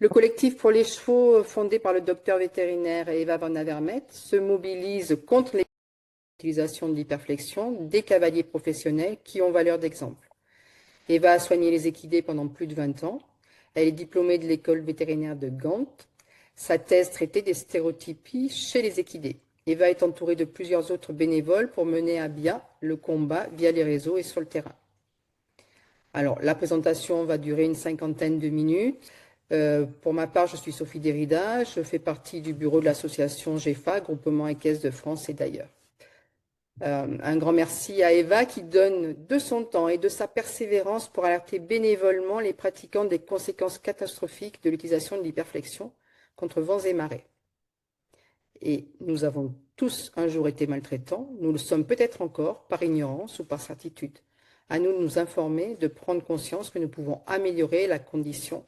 Le collectif pour les chevaux, fondé par le docteur vétérinaire Eva Van Avermaet, se mobilise contre l'utilisation de l'hyperflexion des cavaliers professionnels qui ont valeur d'exemple. Eva a soigné les équidés pendant plus de 20 ans. Elle est diplômée de l'école vétérinaire de Gand. Sa thèse traitait des stéréotypies chez les équidés. Eva est entourée de plusieurs autres bénévoles pour mener à bien le combat via les réseaux et sur le terrain. Alors, la présentation va durer une cinquantaine de minutes. Pour ma part, je suis Sophie Derrida, je fais partie du bureau de l'association GEFA, Groupement Équestre de France et d'ailleurs. Un grand merci à Eva qui donne de son temps et de sa persévérance pour alerter bénévolement les pratiquants des conséquences catastrophiques de l'utilisation de l'hyperflexion contre vents et marées. Et nous avons tous un jour été maltraitants, nous le sommes peut-être encore par ignorance ou par certitude. À nous de nous informer, de prendre conscience que nous pouvons améliorer la condition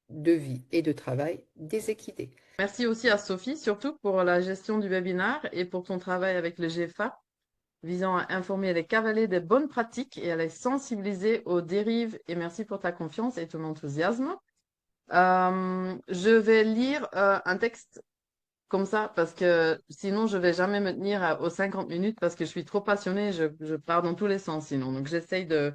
de vie et de travail des équidés. Merci aussi à Sophie, surtout pour la gestion du webinaire et pour ton travail avec le GFA, visant à informer les cavaliers des bonnes pratiques et à les sensibiliser aux dérives. Et merci pour ta confiance et ton enthousiasme. Je vais lire un texte comme ça parce que sinon je vais jamais me tenir aux 50 minutes parce que je suis trop passionnée, je pars dans tous les sens sinon. Donc j'essaye de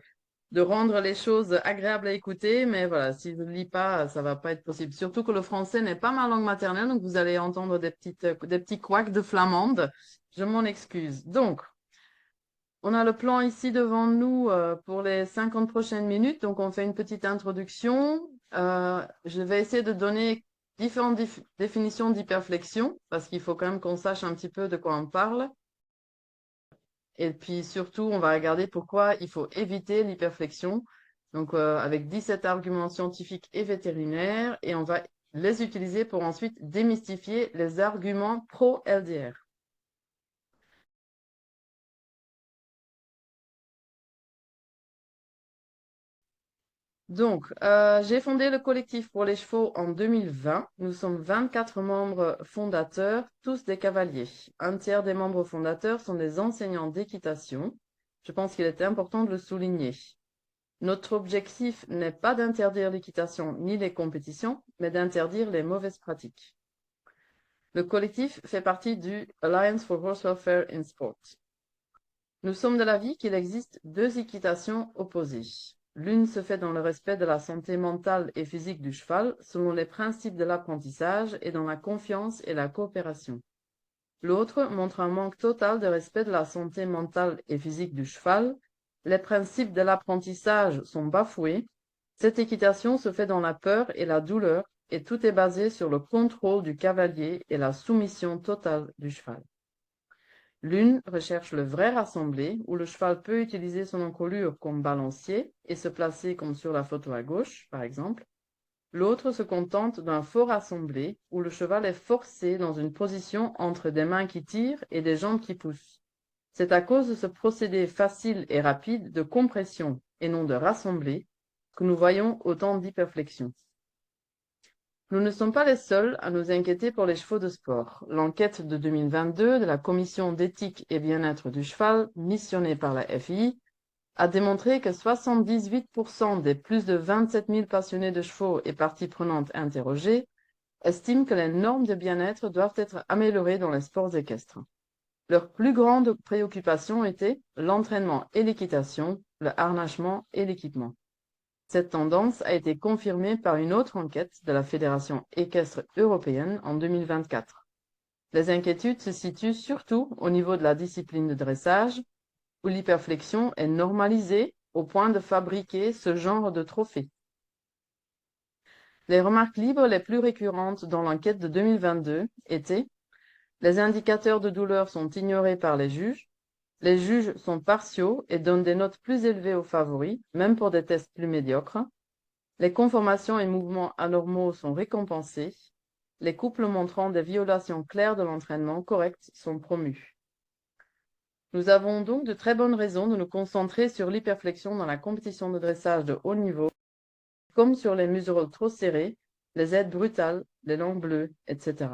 rendre les choses agréables à écouter, mais voilà, si je ne lis pas, ça va pas être possible. Surtout que le français n'est pas ma langue maternelle, donc vous allez entendre des petits couacs de flamande. Je m'en excuse. Donc, on a le plan ici devant nous pour les 50 prochaines minutes. Donc, on fait une petite introduction. Je vais essayer de donner différentes définitions d'hyperflexion parce qu'il faut quand même qu'on sache un petit peu de quoi on parle. Et puis surtout, on va regarder pourquoi il faut éviter l'hyperflexion. Donc, avec 17 arguments scientifiques et vétérinaires, et on va les utiliser pour ensuite démystifier les arguments pro-LDR. Donc, j'ai fondé le collectif pour les chevaux en 2020. Nous sommes 24 membres fondateurs, tous des cavaliers. Un tiers des membres fondateurs sont des enseignants d'équitation. Je pense qu'il est important de le souligner. Notre objectif n'est pas d'interdire l'équitation ni les compétitions, mais d'interdire les mauvaises pratiques. Le collectif fait partie du Alliance for Horse Welfare in Sport. Nous sommes de l'avis qu'il existe deux équitations opposées. L'une se fait dans le respect de la santé mentale et physique du cheval, selon les principes de l'apprentissage et dans la confiance et la coopération. L'autre montre un manque total de respect de la santé mentale et physique du cheval. Les principes de l'apprentissage sont bafoués. Cette équitation se fait dans la peur et la douleur, et tout est basé sur le contrôle du cavalier et la soumission totale du cheval. L'une recherche le vrai rassemblé, où le cheval peut utiliser son encolure comme balancier et se placer comme sur la photo à gauche, par exemple. L'autre se contente d'un faux rassemblé, où le cheval est forcé dans une position entre des mains qui tirent et des jambes qui poussent. C'est à cause de ce procédé facile et rapide de compression et non de rassemblé que nous voyons autant d'hyperflexion. Nous ne sommes pas les seuls à nous inquiéter pour les chevaux de sport. L'enquête de 2022 de la Commission d'éthique et bien-être du cheval, missionnée par la FI, a démontré que 78% des plus de 27 000 passionnés de chevaux et parties prenantes interrogées estiment que les normes de bien-être doivent être améliorées dans les sports équestres. Leur plus grande préoccupation était l'entraînement et l'équitation, le harnachement et l'équipement. Cette tendance a été confirmée par une autre enquête de la Fédération équestre européenne en 2024. Les inquiétudes se situent surtout au niveau de la discipline de dressage, où l'hyperflexion est normalisée au point de fabriquer ce genre de trophée. Les remarques libres les plus récurrentes dans l'enquête de 2022 étaient: les indicateurs de douleur sont ignorés par les juges sont partiaux et donnent des notes plus élevées aux favoris, même pour des tests plus médiocres. Les conformations et mouvements anormaux sont récompensés. Les couples montrant des violations claires de l'entraînement correct sont promus. Nous avons donc de très bonnes raisons de nous concentrer sur l'hyperflexion dans la compétition de dressage de haut niveau, comme sur les museroles trop serrées, les aides brutales, les langues bleues, etc.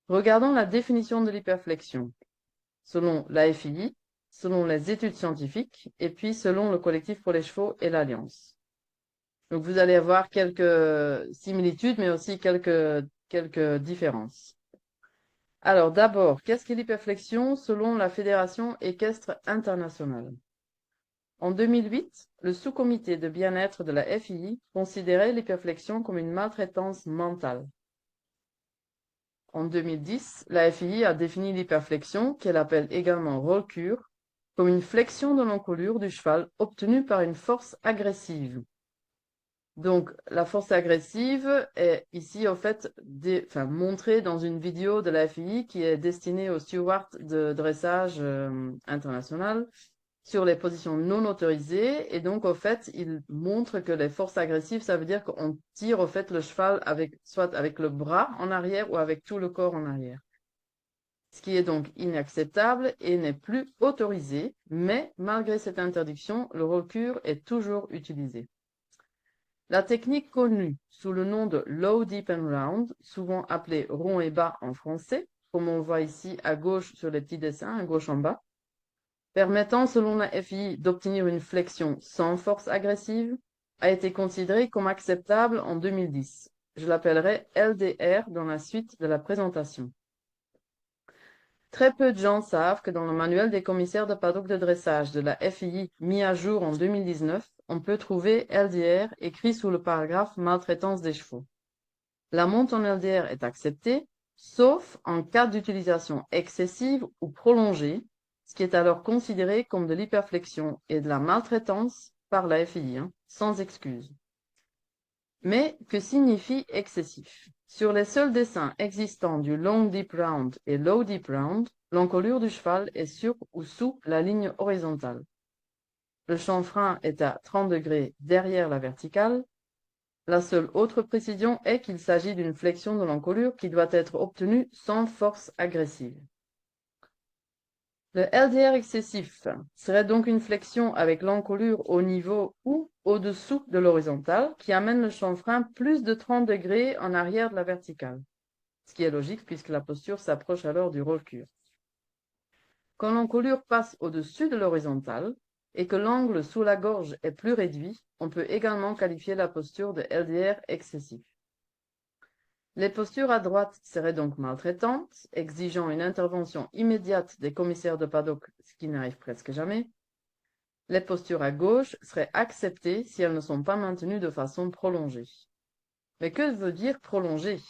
Regardons la définition de l'hyperflexion, selon l'AFI, selon les études scientifiques, et puis selon le collectif pour les chevaux et l'Alliance. Donc, vous allez avoir quelques similitudes, mais aussi quelques différences. Alors, d'abord, qu'est-ce qu'est l'hyperflexion selon la Fédération équestre internationale? En 2008, le sous-comité de bien-être de la FII considérait l'hyperflexion comme une maltraitance mentale. En 2010, la FII a défini l'hyperflexion, qu'elle appelle également roll-cure, comme une flexion de l'encolure du cheval obtenue par une force agressive. Donc, la force agressive est ici, au fait, montrée dans une vidéo de la FII qui est destinée aux stewards de dressage international sur les positions non autorisées. Et donc, au fait, il montre que les forces agressives, ça veut dire qu'on tire, au fait, le cheval soit avec le bras en arrière ou avec tout le corps en arrière. Ce qui est donc inacceptable et n'est plus autorisé. Mais, malgré cette interdiction, le roll-cure est toujours utilisé. La technique connue sous le nom de low, deep and round, souvent appelée rond et bas en français, comme on voit ici à gauche sur les petits dessins, à gauche en bas, permettant selon la FI d'obtenir une flexion sans force agressive, a été considérée comme acceptable en 2010. Je l'appellerai LDR dans la suite de la présentation. Très peu de gens savent que dans le manuel des commissaires de paddock de dressage de la FII mis à jour en 2019, on peut trouver LDR écrit sous le paragraphe maltraitance des chevaux. La monte en LDR est acceptée, sauf en cas d'utilisation excessive ou prolongée, ce qui est alors considéré comme de l'hyperflexion et de la maltraitance par la FII, sans excuse. Mais que signifie excessif? Sur les seuls dessins existants du long deep round et low deep round, l'encolure du cheval est sur ou sous la ligne horizontale. Le chanfrein est à 30 degrés derrière la verticale. La seule autre précision est qu'il s'agit d'une flexion de l'encolure qui doit être obtenue sans force agressive. Le LDR excessif serait donc une flexion avec l'encolure au niveau ou au-dessous de l'horizontale qui amène le chanfrein plus de 30 degrés en arrière de la verticale, ce qui est logique puisque la posture s'approche alors du roll-cure. Quand l'encolure passe au-dessus de l'horizontale et que l'angle sous la gorge est plus réduit, on peut également qualifier la posture de LDR excessif. Les postures à droite seraient donc maltraitantes, exigeant une intervention immédiate des commissaires de paddock, ce qui n'arrive presque jamais. Les postures à gauche seraient acceptées si elles ne sont pas maintenues de façon prolongée. Mais que veut dire prolongée?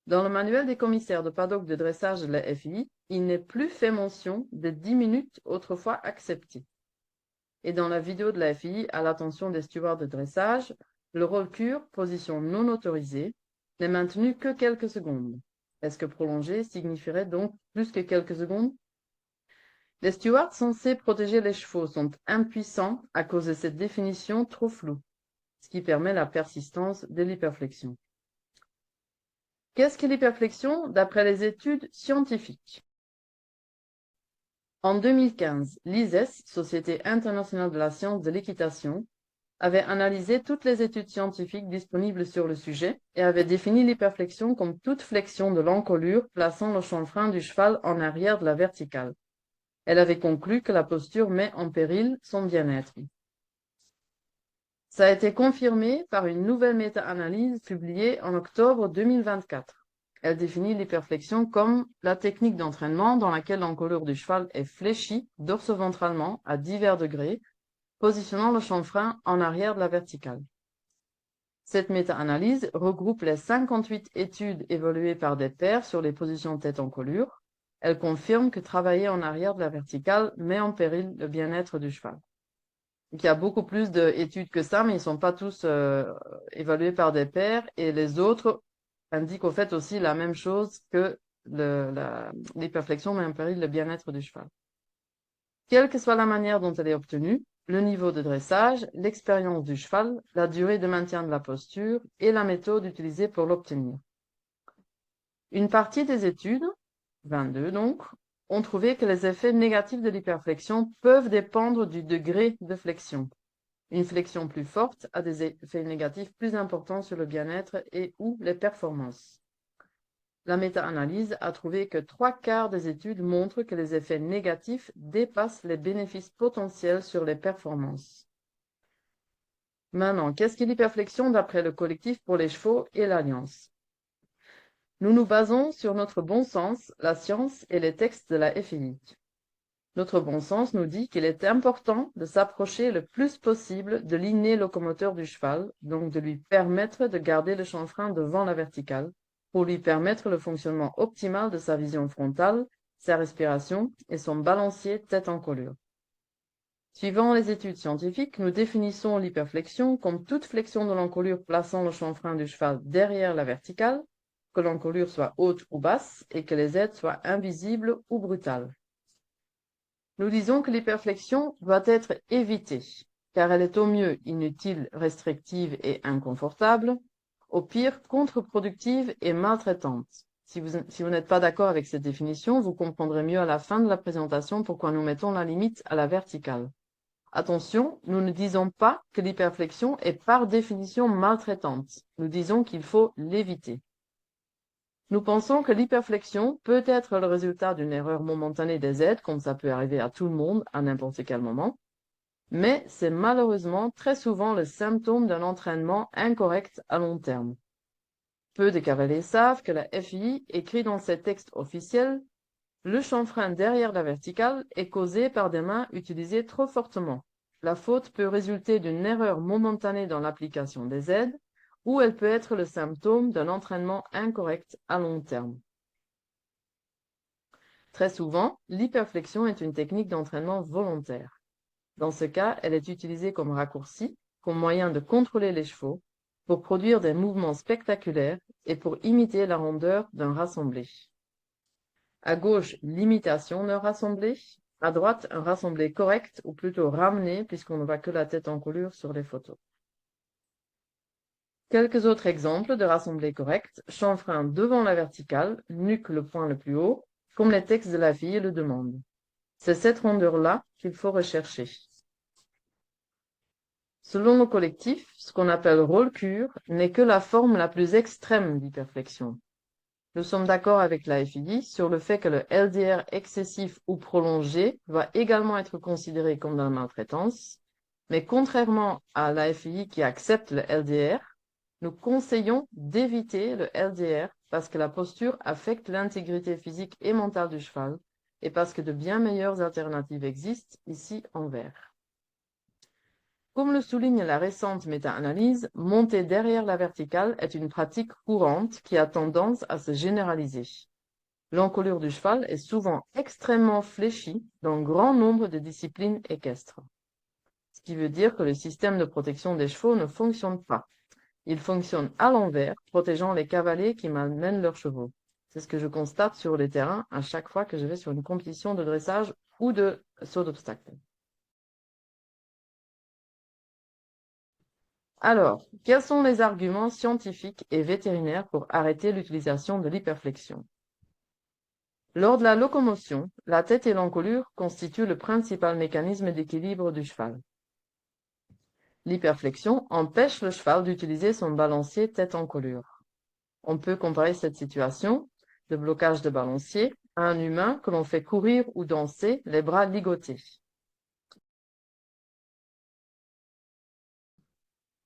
Dans le manuel des commissaires de paddock de dressage de la FI, il n'est plus fait mention des 10 minutes autrefois acceptées. Et dans la vidéo de la FI, à l'attention des stewards de dressage, le roll-cure, position non autorisée, n'est maintenu que quelques secondes. Est-ce que prolonger signifierait donc plus que quelques secondes? Les stewards censés protéger les chevaux sont impuissants à cause de cette définition trop floue, ce qui permet la persistance de l'hyperflexion. Qu'est-ce que l'hyperflexion d'après les études scientifiques? En 2015, l'ISES, Société internationale de la science de l'équitation, avait analysé toutes les études scientifiques disponibles sur le sujet et avait défini l'hyperflexion comme toute flexion de l'encolure plaçant le chanfrein du cheval en arrière de la verticale. Elle avait conclu que la posture met en péril son bien-être. Ça a été confirmé par une nouvelle méta-analyse publiée en octobre 2024. Elle définit l'hyperflexion comme la technique d'entraînement dans laquelle l'encolure du cheval est fléchie dorso-ventralement à divers degrés, positionnant le chanfrein en arrière de la verticale. Cette méta-analyse regroupe les 58 études évaluées par des pairs sur les positions tête-encolure. Elle confirme que travailler en arrière de la verticale met en péril le bien-être du cheval. Donc, il y a beaucoup plus d'études que ça, mais ils ne sont pas tous évalués par des pairs, et les autres indiquent au fait aussi la même chose que l'hyperflexion met en péril le bien-être du cheval. Quelle que soit la manière dont elle est obtenue, le niveau de dressage, l'expérience du cheval, la durée de maintien de la posture et la méthode utilisée pour l'obtenir. Une partie des études, 22 donc, ont trouvé que les effets négatifs de l'hyperflexion peuvent dépendre du degré de flexion. Une flexion plus forte a des effets négatifs plus importants sur le bien-être et ou les performances. La méta-analyse a trouvé que 3/4 des études montrent que les effets négatifs dépassent les bénéfices potentiels sur les performances. Maintenant, qu'est-ce qu'est l'hyperflexion d'après le collectif pour les chevaux et l'Alliance? Nous nous basons sur notre bon sens, la science et les textes de la FI. Notre bon sens nous dit qu'il est important de s'approcher le plus possible de l'inné locomoteur du cheval, donc de lui permettre de garder le chanfrein devant la verticale, pour lui permettre le fonctionnement optimal de sa vision frontale, sa respiration et son balancier tête en colure. Suivant les études scientifiques, nous définissons l'hyperflexion comme toute flexion de l'encolure plaçant le chanfrein du cheval derrière la verticale, que l'encolure soit haute ou basse et que les aides soient invisibles ou brutales. Nous disons que l'hyperflexion doit être évitée, car elle est au mieux inutile, restrictive et inconfortable, au pire contre-productive et maltraitante. Si vous n'êtes pas d'accord avec cette définition, vous comprendrez mieux à la fin de la présentation pourquoi nous mettons la limite à la verticale. Attention, nous ne disons pas que l'hyperflexion est par définition maltraitante. Nous disons qu'il faut l'éviter. Nous pensons que l'hyperflexion peut être le résultat d'une erreur momentanée des aides, comme ça peut arriver à tout le monde à n'importe quel moment, mais c'est malheureusement très souvent le symptôme d'un entraînement incorrect à long terme. Peu de cavaliers savent que la FI écrit dans ses textes officiels « Le chanfrein derrière la verticale est causé par des mains utilisées trop fortement. La faute peut résulter d'une erreur momentanée dans l'application des aides, ou elle peut être le symptôme d'un entraînement incorrect à long terme. » Très souvent, l'hyperflexion est une technique d'entraînement volontaire. Dans ce cas, elle est utilisée comme raccourci, comme moyen de contrôler les chevaux, pour produire des mouvements spectaculaires et pour imiter la rondeur d'un rassemblé. À gauche, l'imitation d'un rassemblé. À droite, un rassemblé correct, ou plutôt ramené, puisqu'on ne voit que la tête en colure sur les photos. Quelques autres exemples de rassemblés corrects. Chanfrein devant la verticale, nuque le point le plus haut, comme les textes de la fille le demandent. C'est cette rondeur-là qu'il faut rechercher. Selon le collectif, ce qu'on appelle roll-cure n'est que la forme la plus extrême d'hyperflexion. Nous sommes d'accord avec la FII sur le fait que le LDR excessif ou prolongé va également être considéré comme de la maltraitance, mais contrairement à la FII qui accepte le LDR, nous conseillons d'éviter le LDR parce que la posture affecte l'intégrité physique et mentale du cheval et parce que de bien meilleures alternatives existent ici en vert. Comme le souligne la récente méta-analyse, monter derrière la verticale est une pratique courante qui a tendance à se généraliser. L'encolure du cheval est souvent extrêmement fléchie dans grand nombre de disciplines équestres. Ce qui veut dire que le système de protection des chevaux ne fonctionne pas. Il fonctionne à l'envers, protégeant les cavaliers qui malmènent leurs chevaux. C'est ce que je constate sur les terrains à chaque fois que je vais sur une compétition de dressage ou de saut d'obstacle. Alors, quels sont les arguments scientifiques et vétérinaires pour arrêter l'utilisation de l'hyperflexion? Lors de la locomotion, la tête et l'encolure constituent le principal mécanisme d'équilibre du cheval. L'hyperflexion empêche le cheval d'utiliser son balancier tête-encolure. On peut comparer cette situation de blocage de balancier à un humain que l'on fait courir ou danser les bras ligotés.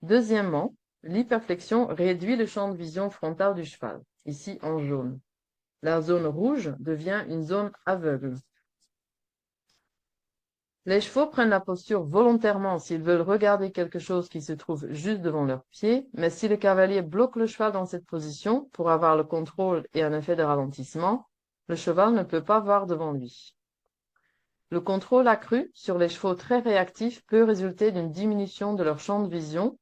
Deuxièmement, l'hyperflexion réduit le champ de vision frontal du cheval, ici en jaune. La zone rouge devient une zone aveugle. Les chevaux prennent la posture volontairement s'ils veulent regarder quelque chose qui se trouve juste devant leurs pieds, mais si le cavalier bloque le cheval dans cette position pour avoir le contrôle et un effet de ralentissement, le cheval ne peut pas voir devant lui. Le contrôle accru sur les chevaux très réactifs peut résulter d'une diminution de leur champ de vision,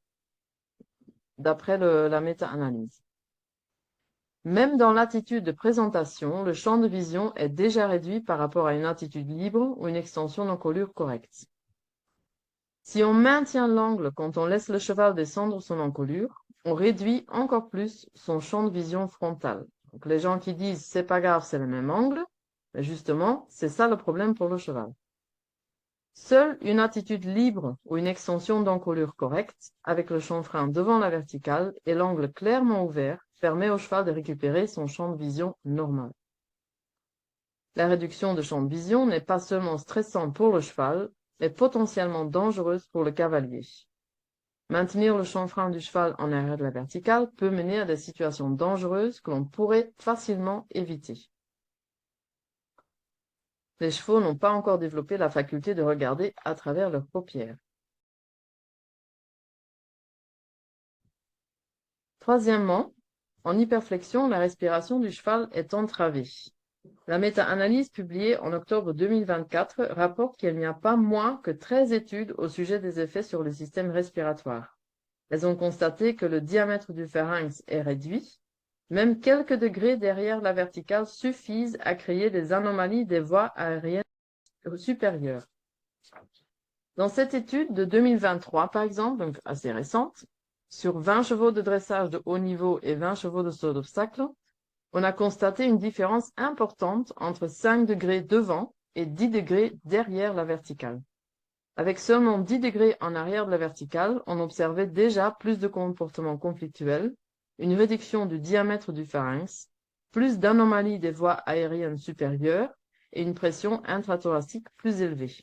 d'après la méta-analyse. Même dans l'attitude de présentation, le champ de vision est déjà réduit par rapport à une attitude libre ou une extension d'encolure correcte. Si on maintient l'angle quand on laisse le cheval descendre son encolure, on réduit encore plus son champ de vision frontal. Donc les gens qui disent c'est pas grave, c'est le même angle, mais justement, c'est ça le problème pour le cheval. Seule une attitude libre ou une extension d'encolure correcte, avec le chanfrein devant la verticale et l'angle clairement ouvert, permet au cheval de récupérer son champ de vision normal. La réduction de champ de vision n'est pas seulement stressante pour le cheval, mais potentiellement dangereuse pour le cavalier. Maintenir le chanfrein du cheval en arrière de la verticale peut mener à des situations dangereuses que l'on pourrait facilement éviter. Les chevaux n'ont pas encore développé la faculté de regarder à travers leurs paupières. Troisièmement, en hyperflexion, la respiration du cheval est entravée. La méta-analyse publiée en octobre 2024 rapporte qu'il n'y a pas moins que 13 études au sujet des effets sur le système respiratoire. Elles ont constaté que le diamètre du pharynx est réduit. Même quelques degrés derrière la verticale suffisent à créer des anomalies des voies aériennes supérieures. Dans cette étude de 2023, par exemple, donc assez récente, sur 20 chevaux de dressage de haut niveau et 20 chevaux de saut d'obstacle, on a constaté une différence importante entre 5 degrés devant et 10 degrés derrière la verticale. Avec seulement 10 degrés en arrière de la verticale, on observait déjà plus de comportements conflictuels, une réduction du diamètre du pharynx, plus d'anomalies des voies aériennes supérieures et une pression intrathoracique plus élevée.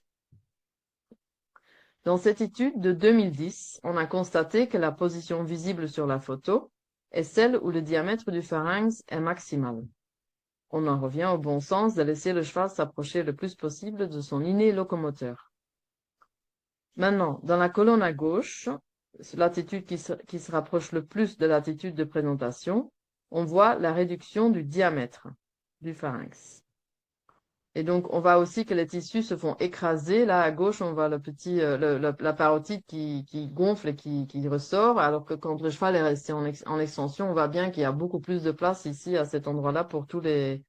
Dans cette étude de 2010, on a constaté que la position visible sur la photo est celle où le diamètre du pharynx est maximal. On en revient au bon sens de laisser le cheval s'approcher le plus possible de son inné locomoteur. Maintenant, dans la colonne à gauche, l'attitude qui se rapproche le plus de l'attitude de présentation, on voit la réduction du diamètre du pharynx. Et donc, on voit aussi que les tissus se font écraser. Là, à gauche, on voit la parotide qui gonfle et qui ressort, alors que quand le cheval est resté en extension, on voit bien qu'il y a beaucoup plus de place ici, à cet endroit-là, pour tous les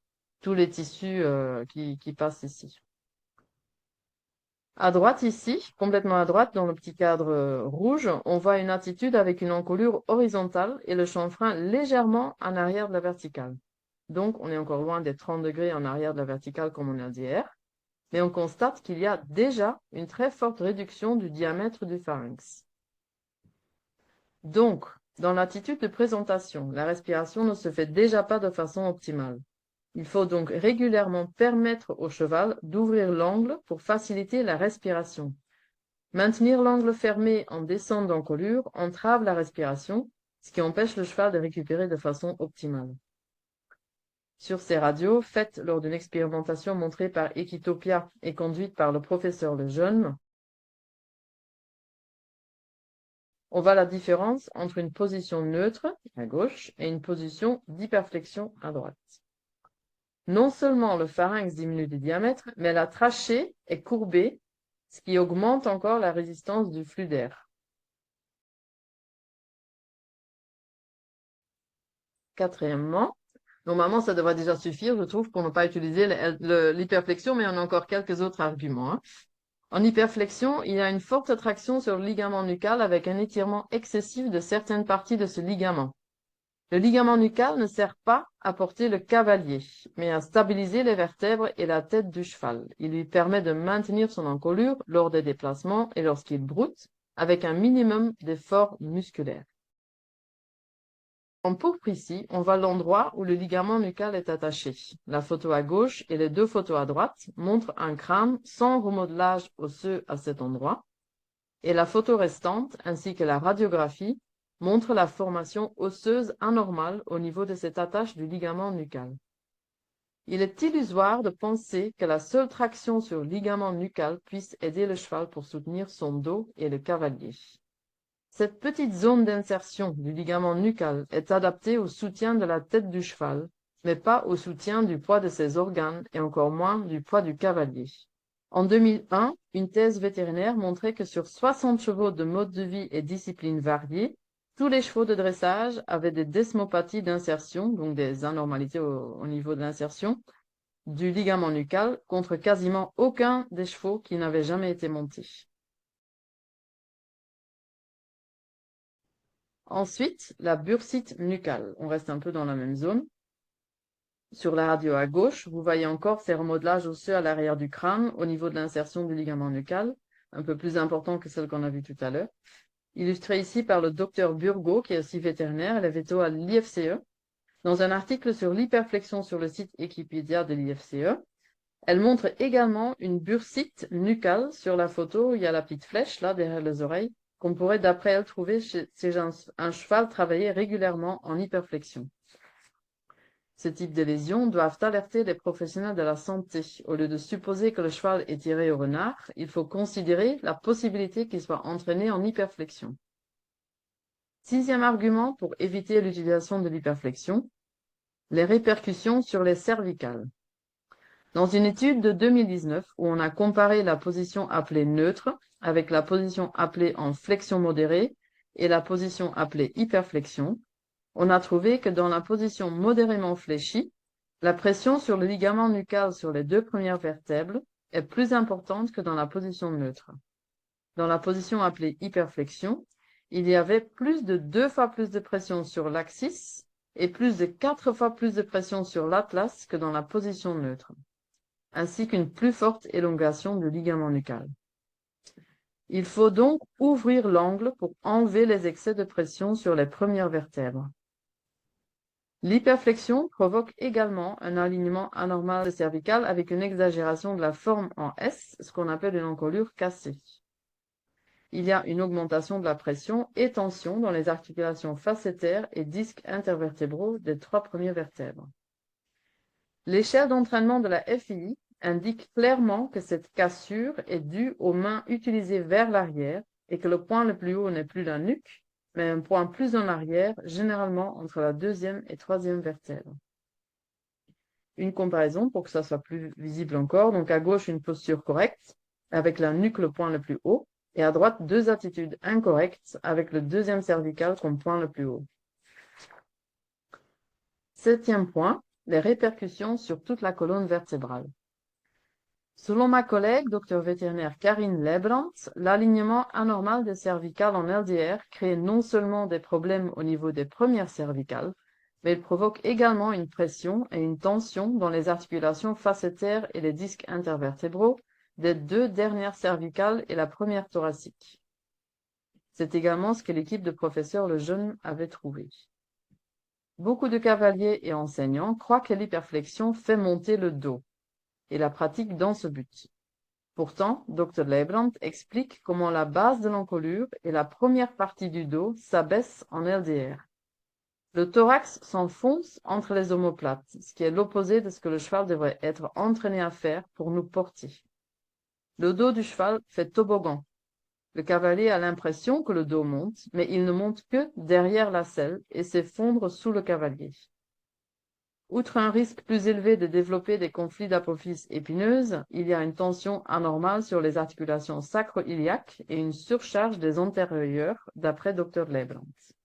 tissus qui passent ici. À droite ici, complètement à droite, dans le petit cadre rouge, on voit une attitude avec une encolure horizontale et le chanfrein légèrement en arrière de la verticale. Donc, on est encore loin des 30 degrés en arrière de la verticale comme on a dit hier, mais on constate qu'il y a déjà une très forte réduction du diamètre du pharynx. Donc, dans l'attitude de présentation, la respiration ne se fait déjà pas de façon optimale. Il faut donc régulièrement permettre au cheval d'ouvrir l'angle pour faciliter la respiration. Maintenir l'angle fermé en descente d'encolure entrave la respiration, ce qui empêche le cheval de récupérer de façon optimale. Sur ces radios, faites lors d'une expérimentation montrée par Equitopia et conduite par le professeur Lejeune, on voit la différence entre une position neutre, à gauche, et une position d'hyperflexion à droite. Non seulement le pharynx diminue de diamètre, mais la trachée est courbée, ce qui augmente encore la résistance du flux d'air. Quatrièmement, normalement ça devrait déjà suffire, je trouve, pour ne pas utiliser l'hyperflexion, mais on a encore quelques autres arguments. En hyperflexion, il y a une forte traction sur le ligament nucal avec un étirement excessif de certaines parties de ce ligament. Le ligament nucal ne sert pas à porter le cavalier, mais à stabiliser les vertèbres et la tête du cheval. Il lui permet de maintenir son encolure lors des déplacements et lorsqu'il broute, avec un minimum d'effort musculaire. En pourpre ici, on voit l'endroit où le ligament nucal est attaché. La photo à gauche et les deux photos à droite montrent un crâne sans remodelage osseux à cet endroit, et la photo restante, ainsi que la radiographie, montre la formation osseuse anormale au niveau de cette attache du ligament nucal. Il est illusoire de penser que la seule traction sur le ligament nucal puisse aider le cheval pour soutenir son dos et le cavalier. Cette petite zone d'insertion du ligament nucal est adaptée au soutien de la tête du cheval, mais pas au soutien du poids de ses organes et encore moins du poids du cavalier. En 2001, une thèse vétérinaire montrait que sur 60 chevaux de mode de vie et disciplines variées, tous les chevaux de dressage avaient des desmopathies d'insertion, donc des anormalités au niveau de l'insertion, du ligament nucal, contre quasiment aucun des chevaux qui n'avaient jamais été montés. Ensuite, la bursite nucale. On reste un peu dans la même zone. Sur la radio à gauche, vous voyez encore ces remodelages osseux à l'arrière du crâne au niveau de l'insertion du ligament nucal, un peu plus important que celle qu'on a vue tout à l'heure. Illustré ici par le docteur Burgot, qui est aussi vétérinaire, elle est véto à l'IFCE. Dans un article sur l'hyperflexion sur le site Wikipédia de l'IFCE, elle montre également une bursite nucale sur la photo où il y a la petite flèche là derrière les oreilles, qu'on pourrait d'après elle trouver chez un cheval travaillé régulièrement en hyperflexion. Ces types de lésions doivent alerter les professionnels de la santé. Au lieu de supposer que le cheval est tiré au renard, il faut considérer la possibilité qu'il soit entraîné en hyperflexion. Sixième argument pour éviter l'utilisation de l'hyperflexion, les répercussions sur les cervicales. Dans une étude de 2019 où on a comparé la position appelée neutre avec la position appelée en flexion modérée et la position appelée hyperflexion, on a trouvé que dans la position modérément fléchie, la pression sur le ligament nucal sur les deux premières vertèbres est plus importante que dans la position neutre. Dans la position appelée hyperflexion, il y avait plus de 2 fois plus de pression sur l'axis et plus de 4 fois plus de pression sur l'atlas que dans la position neutre, ainsi qu'une plus forte élongation du ligament nucal. Il faut donc ouvrir l'angle pour enlever les excès de pression sur les premières vertèbres. L'hyperflexion provoque également un alignement anormal cervical avec une exagération de la forme en S, ce qu'on appelle une encolure cassée. Il y a une augmentation de la pression et tension dans les articulations facétaires et disques intervertébraux des 3 premières vertèbres. L'échelle d'entraînement de la FII indique clairement que cette cassure est due aux mains utilisées vers l'arrière et que le point le plus haut n'est plus la nuque, mais un point plus en arrière, généralement entre la 2e et 3e vertèbre. Une comparaison pour que ça soit plus visible encore. Donc à gauche, une posture correcte, avec la nuque le point le plus haut, et à droite, 2 attitudes incorrectes, avec le 2e cervical comme point le plus haut. 7e point, les répercussions sur toute la colonne vertébrale. Selon ma collègue, docteur vétérinaire Karine Leibrandt, l'alignement anormal des cervicales en LDR crée non seulement des problèmes au niveau des premières cervicales, mais il provoque également une pression et une tension dans les articulations facétaires et les disques intervertébraux des 2 dernières cervicales et la première thoracique. C'est également ce que l'équipe de professeur Lejeune avait trouvé. Beaucoup de cavaliers et enseignants croient que l'hyperflexion fait monter le dos et la pratiquent dans ce but. Pourtant, Dr Leibrandt explique comment la base de l'encolure et la première partie du dos s'abaissent en LDR. Le thorax s'enfonce entre les omoplates, ce qui est l'opposé de ce que le cheval devrait être entraîné à faire pour nous porter. Le dos du cheval fait toboggan. Le cavalier a l'impression que le dos monte, mais il ne monte que derrière la selle et s'effondre sous le cavalier. Outre un risque plus élevé de développer des conflits d'apophyse épineuses, il y a une tension anormale sur les articulations sacro-iliaques et une surcharge des antérieurs, d'après Dr Leibrandt.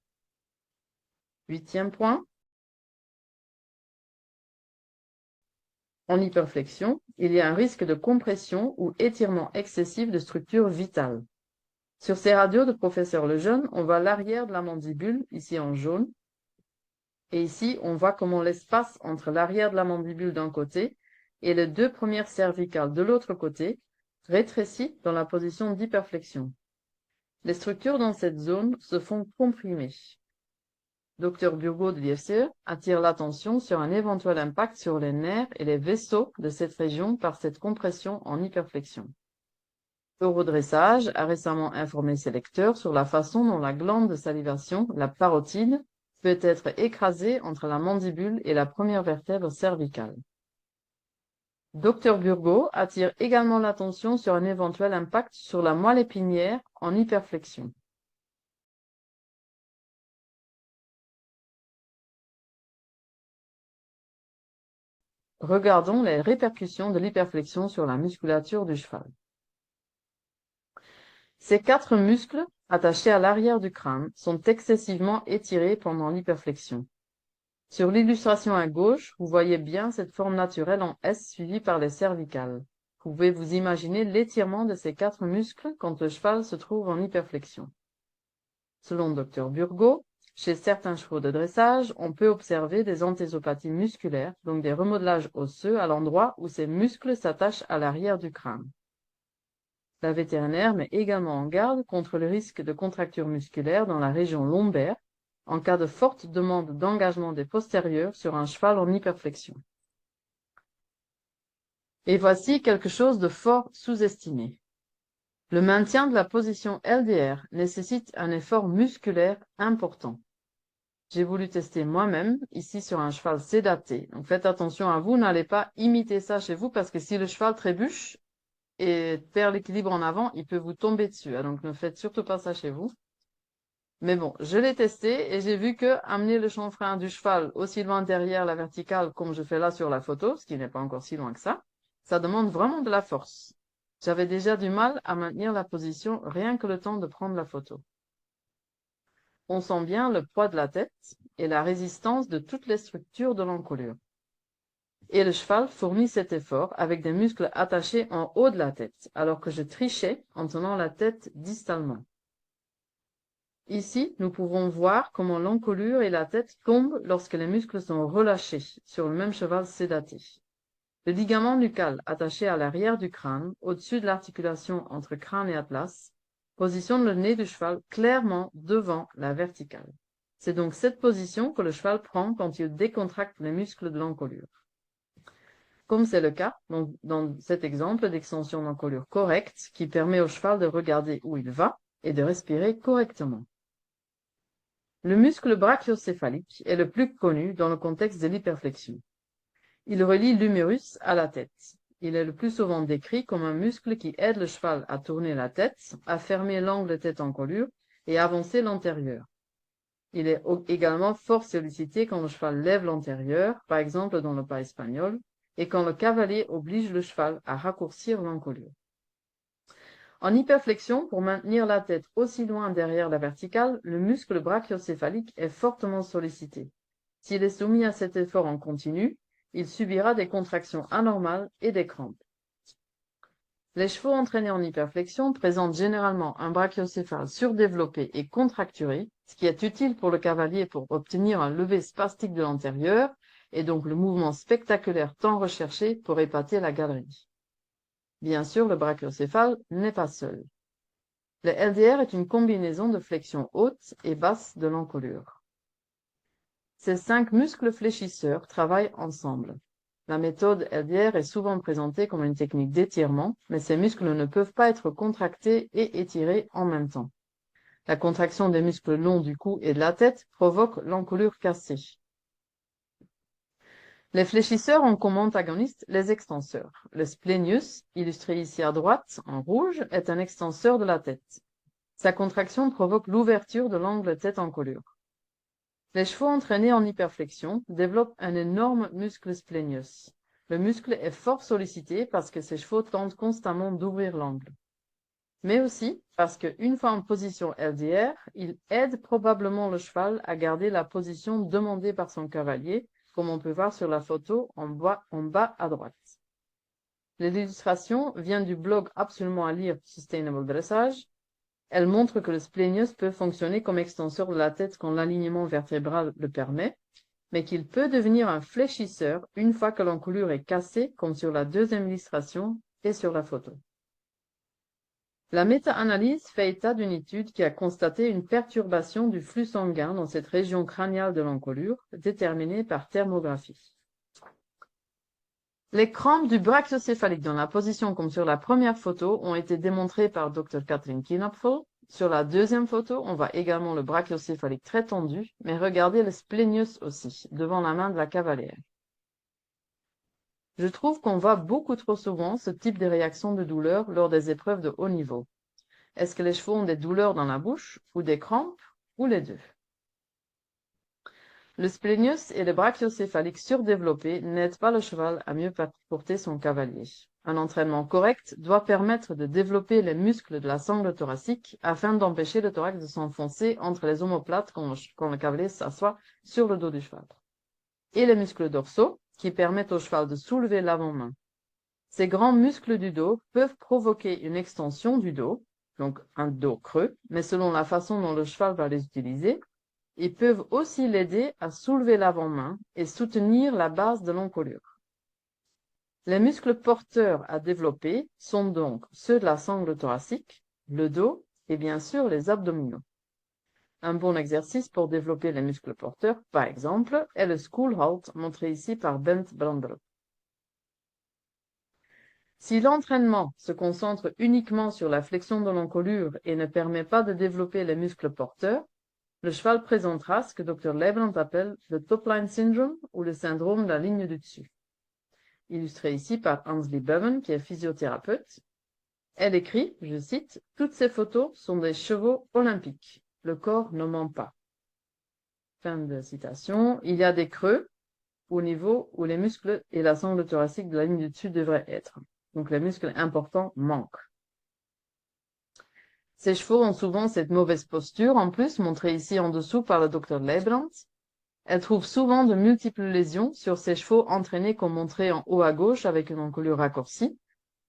8e point. En hyperflexion, il y a un risque de compression ou étirement excessif de structures vitales. Sur ces radios de professeur Lejeune, on voit l'arrière de la mandibule, ici en jaune, et ici, on voit comment l'espace entre l'arrière de la mandibule d'un côté et les 2 premières cervicales de l'autre côté rétrécit dans la position d'hyperflexion. Les structures dans cette zone se font comprimer. Dr Burgo de l'IFCE attire l'attention sur un éventuel impact sur les nerfs et les vaisseaux de cette région par cette compression en hyperflexion. Eurodressage a récemment informé ses lecteurs sur la façon dont la glande de salivation, la parotide, peut être écrasée entre la mandibule et la première vertèbre cervicale. Dr Burgo attire également l'attention sur un éventuel impact sur la moelle épinière en hyperflexion. Regardons les répercussions de l'hyperflexion sur la musculature du cheval. Ces 4 muscles, attachés à l'arrière du crâne, sont excessivement étirés pendant l'hyperflexion. Sur l'illustration à gauche, vous voyez bien cette forme naturelle en S suivie par les cervicales. Vous pouvez vous imaginer l'étirement de ces 4 muscles quand le cheval se trouve en hyperflexion. Selon Dr Burgo, chez certains chevaux de dressage, on peut observer des anthésopathies musculaires, donc des remodelages osseux à l'endroit où ces muscles s'attachent à l'arrière du crâne. La vétérinaire met également en garde contre le risque de contracture musculaire dans la région lombaire en cas de forte demande d'engagement des postérieurs sur un cheval en hyperflexion. Et voici quelque chose de fort sous-estimé. Le maintien de la position LDR nécessite un effort musculaire important. J'ai voulu tester moi-même, ici sur un cheval sédaté. Donc faites attention à vous, n'allez pas imiter ça chez vous, parce que si le cheval trébuche et perd l'équilibre en avant, il peut vous tomber dessus. Donc ne faites surtout pas ça chez vous. Mais bon, je l'ai testé et j'ai vu que amener le chanfrein du cheval aussi loin derrière la verticale, comme je fais là sur la photo, ce qui n'est pas encore si loin que ça demande vraiment de la force. J'avais déjà du mal à maintenir la position rien que le temps de prendre la photo. On sent bien le poids de la tête et la résistance de toutes les structures de l'encolure. Et le cheval fournit cet effort avec des muscles attachés en haut de la tête, alors que je trichais en tenant la tête distalement. Ici, nous pouvons voir comment l'encolure et la tête tombent lorsque les muscles sont relâchés sur le même cheval sédaté. Le ligament nucal attaché à l'arrière du crâne, au-dessus de l'articulation entre crâne et atlas, positionne le nez du cheval clairement devant la verticale. C'est donc cette position que le cheval prend quand il décontracte les muscles de l'encolure. Comme c'est le cas dans cet exemple d'extension d'encolure correcte qui permet au cheval de regarder où il va et de respirer correctement. Le muscle brachiocéphalique est le plus connu dans le contexte de l'hyperflexion. Il relie l'humérus à la tête. Il est le plus souvent décrit comme un muscle qui aide le cheval à tourner la tête, à fermer l'angle tête-encolure et à avancer l'antérieur. Il est également fort sollicité quand le cheval lève l'antérieur, par exemple dans le pas espagnol, et quand le cavalier oblige le cheval à raccourcir l'encolure. En hyperflexion, pour maintenir la tête aussi loin derrière la verticale, le muscle brachiocéphalique est fortement sollicité. S'il est soumis à cet effort en continu, il subira des contractions anormales et des crampes. Les chevaux entraînés en hyperflexion présentent généralement un brachiocéphale surdéveloppé et contracturé, ce qui est utile pour le cavalier pour obtenir un lever spastique de l'antérieur et donc le mouvement spectaculaire tant recherché pour épater la galerie. Bien sûr, le brachiocéphale n'est pas seul. Le LDR est une combinaison de flexion haute et basse de l'encolure. Ces 5 muscles fléchisseurs travaillent ensemble. La méthode LDR est souvent présentée comme une technique d'étirement, mais ces muscles ne peuvent pas être contractés et étirés en même temps. La contraction des muscles longs du cou et de la tête provoque l'encolure cassée. Les fléchisseurs ont comme antagonistes les extenseurs. Le splenius, illustré ici à droite en rouge, est un extenseur de la tête. Sa contraction provoque l'ouverture de l'angle tête-encolure. Les chevaux entraînés en hyperflexion développent un énorme muscle splenius. Le muscle est fort sollicité parce que ces chevaux tentent constamment d'ouvrir l'angle. Mais aussi parce qu'une fois en position LDR, il aide probablement le cheval à garder la position demandée par son cavalier, comme on peut voir sur la photo en bas à droite. L'illustration vient du blog absolument à lire Sustainable Dressage. Elle montre que le splenius peut fonctionner comme extenseur de la tête quand l'alignement vertébral le permet, mais qu'il peut devenir un fléchisseur une fois que l'encolure est cassée, comme sur la deuxième illustration et sur la photo. La méta-analyse fait état d'une étude qui a constaté une perturbation du flux sanguin dans cette région crâniale de l'encolure, déterminée par thermographie. Les crampes du brachiocéphalique dans la position comme sur la première photo ont été démontrées par Dr. Kathleen Kinopfel. Sur la deuxième photo, on voit également le brachiocéphalique très tendu, mais regardez le splenius aussi, devant la main de la cavalière. Je trouve qu'on voit beaucoup trop souvent ce type de réaction de douleur lors des épreuves de haut niveau. Est-ce que les chevaux ont des douleurs dans la bouche, ou des crampes, ou les deux? Le splenius et le brachiocéphalique surdéveloppé n'aident pas le cheval à mieux porter son cavalier. Un entraînement correct doit permettre de développer les muscles de la sangle thoracique afin d'empêcher le thorax de s'enfoncer entre les omoplates quand le cavalier s'assoit sur le dos du cheval. Et les muscles dorsaux qui permettent au cheval de soulever l'avant-main. Ces grands muscles du dos peuvent provoquer une extension du dos, donc un dos creux, mais selon la façon dont le cheval va les utiliser, ils peuvent aussi l'aider à soulever l'avant-main et soutenir la base de l'encolure. Les muscles porteurs à développer sont donc ceux de la sangle thoracique, le dos et bien sûr les abdominaux. Un bon exercice pour développer les muscles porteurs, par exemple, est le school halt montré ici par Bent Brandel. Si l'entraînement se concentre uniquement sur la flexion de l'encolure et ne permet pas de développer les muscles porteurs, le cheval présentera ce que Dr. Leblanc appelle le top-line syndrome ou le syndrome de la ligne du dessus. Illustré ici par Ansli Bevan, qui est physiothérapeute. Elle écrit, je cite, « Toutes ces photos sont des chevaux olympiques. Le corps ne ment pas. » Fin de citation. Il y a des creux au niveau où les muscles et la sangle thoracique de la ligne du dessus devraient être. Donc les muscles importants manquent. Ces chevaux ont souvent cette mauvaise posture, en plus, montrée ici en dessous par le Dr. Leblanc. Elle trouve souvent de multiples lésions sur ces chevaux entraînés comme montré en haut à gauche avec une encolure raccourcie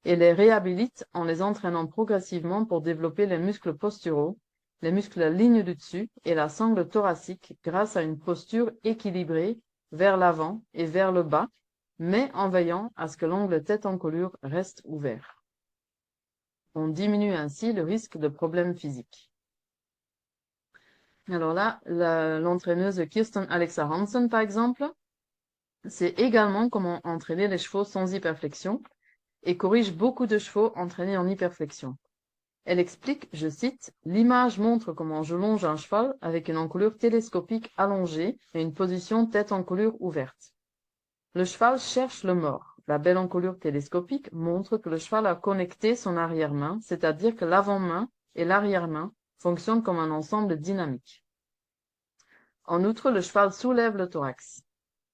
et les réhabilite en les entraînant progressivement pour développer les muscles posturaux, les muscles de la ligne du dessus et la sangle thoracique grâce à une posture équilibrée vers l'avant et vers le bas, mais en veillant à ce que l'angle tête-encolure reste ouvert. On diminue ainsi le risque de problèmes physiques. Alors là, l'entraîneuse Kirsten Alexa Hansen, par exemple, sait également comment entraîner les chevaux sans hyperflexion et corrige beaucoup de chevaux entraînés en hyperflexion. Elle explique, je cite, « L'image montre comment je longe un cheval avec une encolure télescopique allongée et une position tête-encolure ouverte. Le cheval cherche le mort. La belle encolure télescopique montre que le cheval a connecté son arrière-main, c'est-à-dire que l'avant-main et l'arrière-main fonctionnent comme un ensemble dynamique. En outre, le cheval soulève le thorax.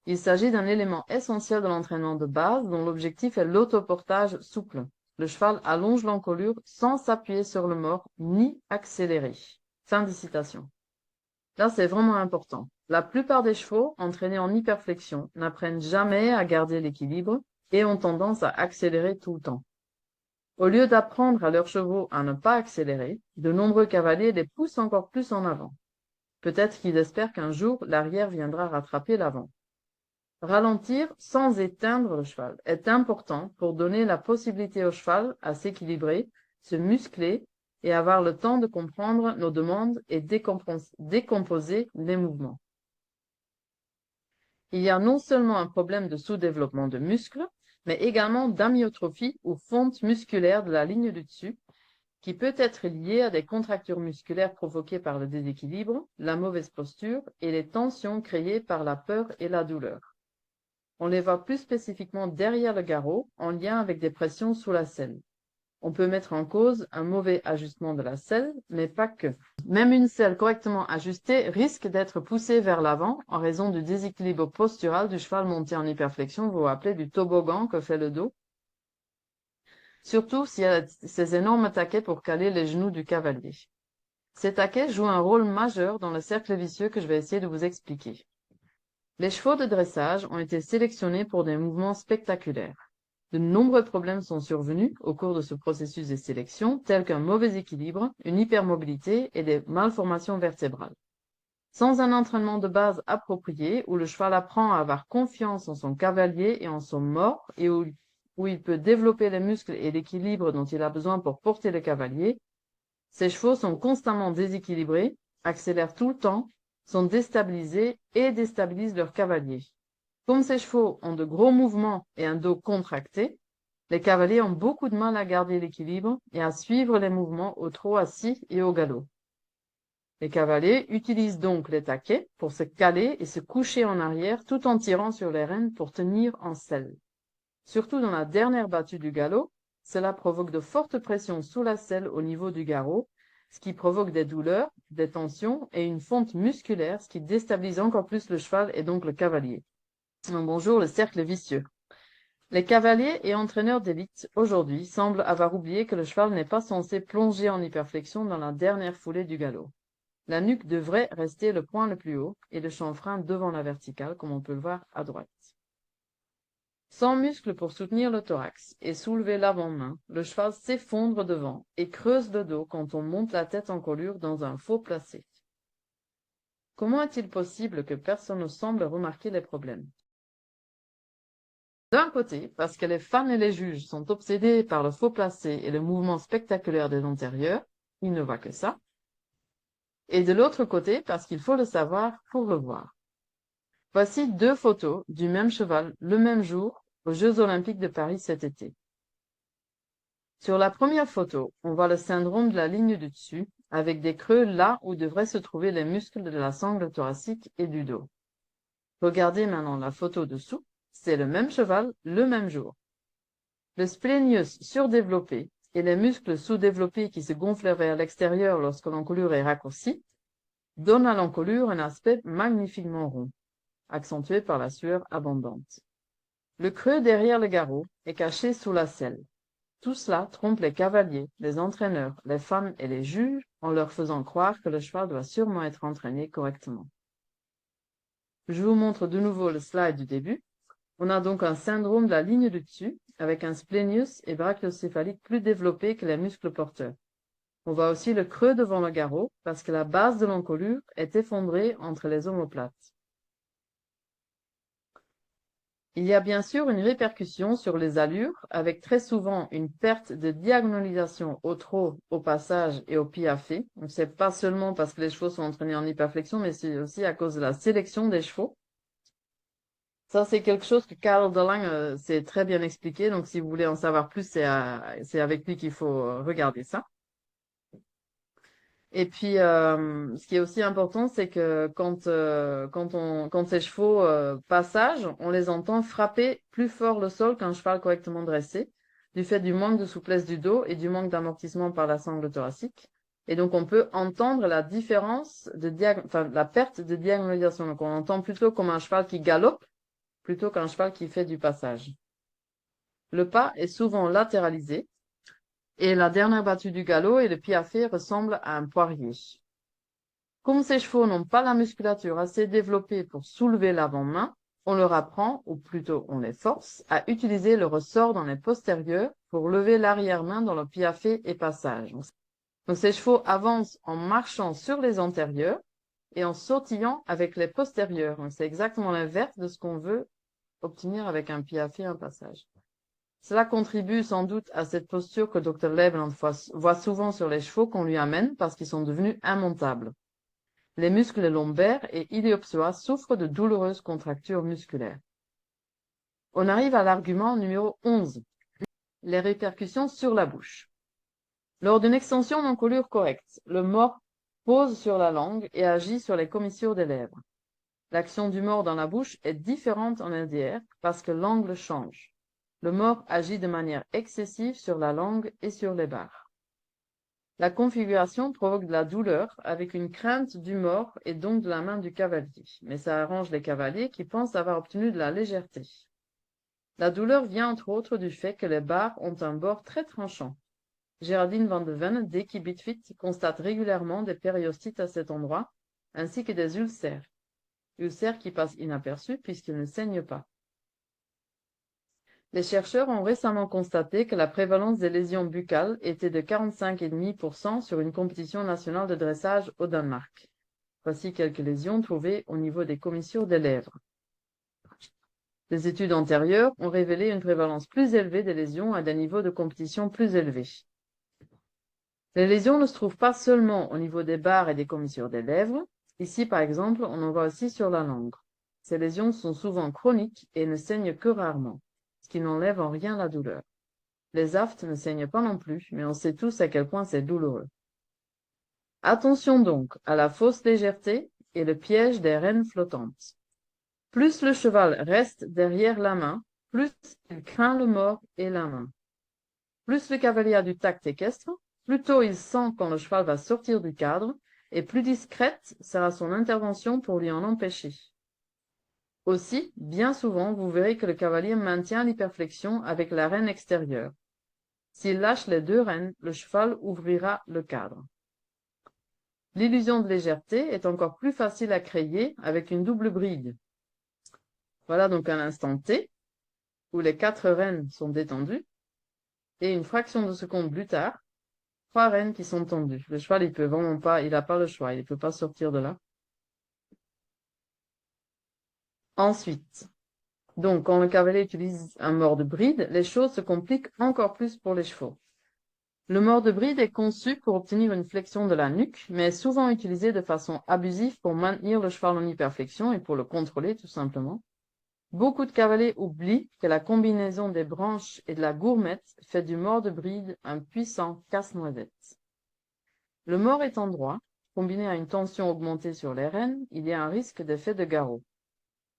Il s'agit d'un élément essentiel de l'entraînement de base dont l'objectif est l'autoportage souple. Le cheval allonge l'encolure sans s'appuyer sur le mort ni accélérer. » Fin de citation. Là, c'est vraiment important. La plupart des chevaux entraînés en hyperflexion n'apprennent jamais à garder l'équilibre et ont tendance à accélérer tout le temps. Au lieu d'apprendre à leurs chevaux à ne pas accélérer, de nombreux cavaliers les poussent encore plus en avant. Peut-être qu'ils espèrent qu'un jour, l'arrière viendra rattraper l'avant. Ralentir sans éteindre le cheval est important pour donner la possibilité au cheval à s'équilibrer, se muscler et avoir le temps de comprendre nos demandes et décomposer les mouvements. Il y a non seulement un problème de sous-développement de muscles, mais également d'amyotrophie ou fonte musculaire de la ligne du dessus, qui peut être liée à des contractures musculaires provoquées par le déséquilibre, la mauvaise posture et les tensions créées par la peur et la douleur. On les voit plus spécifiquement derrière le garrot, en lien avec des pressions sous la selle. On peut mettre en cause un mauvais ajustement de la selle, mais pas que. Même une selle correctement ajustée risque d'être poussée vers l'avant en raison du déséquilibre postural du cheval monté en hyperflexion, vous vous rappelez du toboggan que fait le dos. Surtout s'il y a ces énormes taquets pour caler les genoux du cavalier. Ces taquets jouent un rôle majeur dans le cercle vicieux que je vais essayer de vous expliquer. Les chevaux de dressage ont été sélectionnés pour des mouvements spectaculaires. De nombreux problèmes sont survenus au cours de ce processus de sélection, tels qu'un mauvais équilibre, une hypermobilité et des malformations vertébrales. Sans un entraînement de base approprié, où le cheval apprend à avoir confiance en son cavalier et en son mort, et où il peut développer les muscles et l'équilibre dont il a besoin pour porter le cavalier, ces chevaux sont constamment déséquilibrés, accélèrent tout le temps, sont déstabilisés et déstabilisent leur cavalier. Comme ces chevaux ont de gros mouvements et un dos contracté, les cavaliers ont beaucoup de mal à garder l'équilibre et à suivre les mouvements au trot assis et au galop. Les cavaliers utilisent donc les taquets pour se caler et se coucher en arrière tout en tirant sur les rênes pour tenir en selle. Surtout dans la dernière battue du galop, cela provoque de fortes pressions sous la selle au niveau du garrot, ce qui provoque des douleurs, des tensions et une fonte musculaire, ce qui déstabilise encore plus le cheval et donc le cavalier. Bonjour, le cercle vicieux. Les cavaliers et entraîneurs d'élite aujourd'hui semblent avoir oublié que le cheval n'est pas censé plonger en hyperflexion dans la dernière foulée du galop. La nuque devrait rester le point le plus haut et le chanfrein devant la verticale, comme on peut le voir à droite. Sans muscles pour soutenir le thorax et soulever l'avant-main, le cheval s'effondre devant et creuse le dos quand on monte la tête en colure dans un faux placé. Comment est-il possible que personne ne semble remarquer les problèmes? D'un côté, parce que les fans et les juges sont obsédés par le faux placé et le mouvement spectaculaire des antérieurs, ils ne voient que ça. Et de l'autre côté, parce qu'il faut le savoir pour le voir. Voici deux photos du même cheval le même jour aux Jeux Olympiques de Paris cet été. Sur la première photo, on voit le syndrome de la ligne du dessus, avec des creux là où devraient se trouver les muscles de la sangle thoracique et du dos. Regardez maintenant la photo dessous, c'est le même cheval, le même jour. Le splénius surdéveloppé et les muscles sous-développés qui se gonflent vers l'extérieur lorsque l'encolure est raccourcie donnent à l'encolure un aspect magnifiquement rond, accentué par la sueur abondante. Le creux derrière le garrot est caché sous la selle. Tout cela trompe les cavaliers, les entraîneurs, les femmes et les juges en leur faisant croire que le cheval doit sûrement être entraîné correctement. Je vous montre de nouveau le slide du début. On a donc un syndrome de la ligne du dessus, avec un splénius et brachiocéphalique plus développés que les muscles porteurs. On voit aussi le creux devant le garrot, parce que la base de l'encolure est effondrée entre les omoplates. Il y a bien sûr une répercussion sur les allures, avec très souvent une perte de diagonalisation au trot, au passage et au pied-à-fait. Donc c'est pas seulement parce que les chevaux sont entraînés en hyperflexion, mais c'est aussi à cause de la sélection des chevaux. Ça, c'est quelque chose que Karl Darling s'est très bien expliqué. Donc, si vous voulez en savoir plus, c'est avec lui qu'il faut regarder ça. Et puis, ce qui est aussi important, c'est que quand ces chevaux passage, on les entend frapper plus fort le sol qu'un cheval correctement dressé, du fait du manque de souplesse du dos et du manque d'amortissement par la sangle thoracique. Et donc, on peut entendre la différence la perte de diagonalisation. Donc, on entend plutôt comme un cheval qui galope plutôt qu'un cheval qui fait du passage. Le pas est souvent latéralisé et la dernière battue du galop et le pied-à-fait ressemblent à un poirier. Comme ces chevaux n'ont pas la musculature assez développée pour soulever l'avant-main, on leur apprend, ou plutôt on les force, à utiliser le ressort dans les postérieurs pour lever l'arrière-main dans le pied-à-fait et passage. Donc ces chevaux avancent en marchant sur les antérieurs et en sautillant avec les postérieurs. C'est exactement l'inverse de ce qu'on veut obtenir avec un pied-à-fait et un passage. Cela contribue sans doute à cette posture que Dr. Lebland voit souvent sur les chevaux qu'on lui amène parce qu'ils sont devenus immontables. Les muscles lombaires et iliopsoas souffrent de douloureuses contractures musculaires. On arrive à l'argument numéro 11, les répercussions sur la bouche. Lors d'une extension d'encolure correcte, le mors pose sur la langue et agit sur les commissures des lèvres. L'action du mors dans la bouche est différente en LDR parce que l'angle change. Le mors agit de manière excessive sur la langue et sur les barres. La configuration provoque de la douleur avec une crainte du mors et donc de la main du cavalier, mais ça arrange les cavaliers qui pensent avoir obtenu de la légèreté. La douleur vient entre autres du fait que les barres ont un bord très tranchant. Geraldine van de Ven, d'Equie Bitfit, constate régulièrement des périostites à cet endroit, ainsi que des ulcères qui passent inaperçus puisqu'ils ne saignent pas. Les chercheurs ont récemment constaté que la prévalence des lésions buccales était de 45,5% sur une compétition nationale de dressage au Danemark. Voici quelques lésions trouvées au niveau des commissures des lèvres. Des études antérieures ont révélé une prévalence plus élevée des lésions à des niveaux de compétition plus élevés. Les lésions ne se trouvent pas seulement au niveau des barres et des commissures des lèvres. Ici, par exemple, on en voit aussi sur la langue. Ces lésions sont souvent chroniques et ne saignent que rarement, ce qui n'enlève en rien la douleur. Les aftes ne saignent pas non plus, mais on sait tous à quel point c'est douloureux. Attention donc à la fausse légèreté et le piège des rênes flottantes. Plus le cheval reste derrière la main, plus il craint le mors et la main. Plus le cavalier a du tact équestre, plus tôt il sent quand le cheval va sortir du cadre, et plus discrète sera son intervention pour lui en empêcher. Aussi, bien souvent, vous verrez que le cavalier maintient l'hyperflexion avec la rêne extérieure. S'il lâche les deux rênes, le cheval ouvrira le cadre. L'illusion de légèreté est encore plus facile à créer avec une double bride. Voilà donc un instant T, où les 4 rênes sont détendues, et une fraction de seconde plus tard, 3 rênes qui sont tendues. Le cheval, il peut vraiment pas, il n'a pas le choix, il ne peut pas sortir de là. Ensuite, donc, quand le cavalier utilise un mors de bride, les choses se compliquent encore plus pour les chevaux. Le mors de bride est conçu pour obtenir une flexion de la nuque, mais est souvent utilisé de façon abusive pour maintenir le cheval en hyperflexion et pour le contrôler tout simplement. Beaucoup de cavaliers oublient que la combinaison des branches et de la gourmette fait du mors de bride un puissant casse-noisette. Le mors étant droit, combiné à une tension augmentée sur les rênes, il y a un risque d'effet de garrot.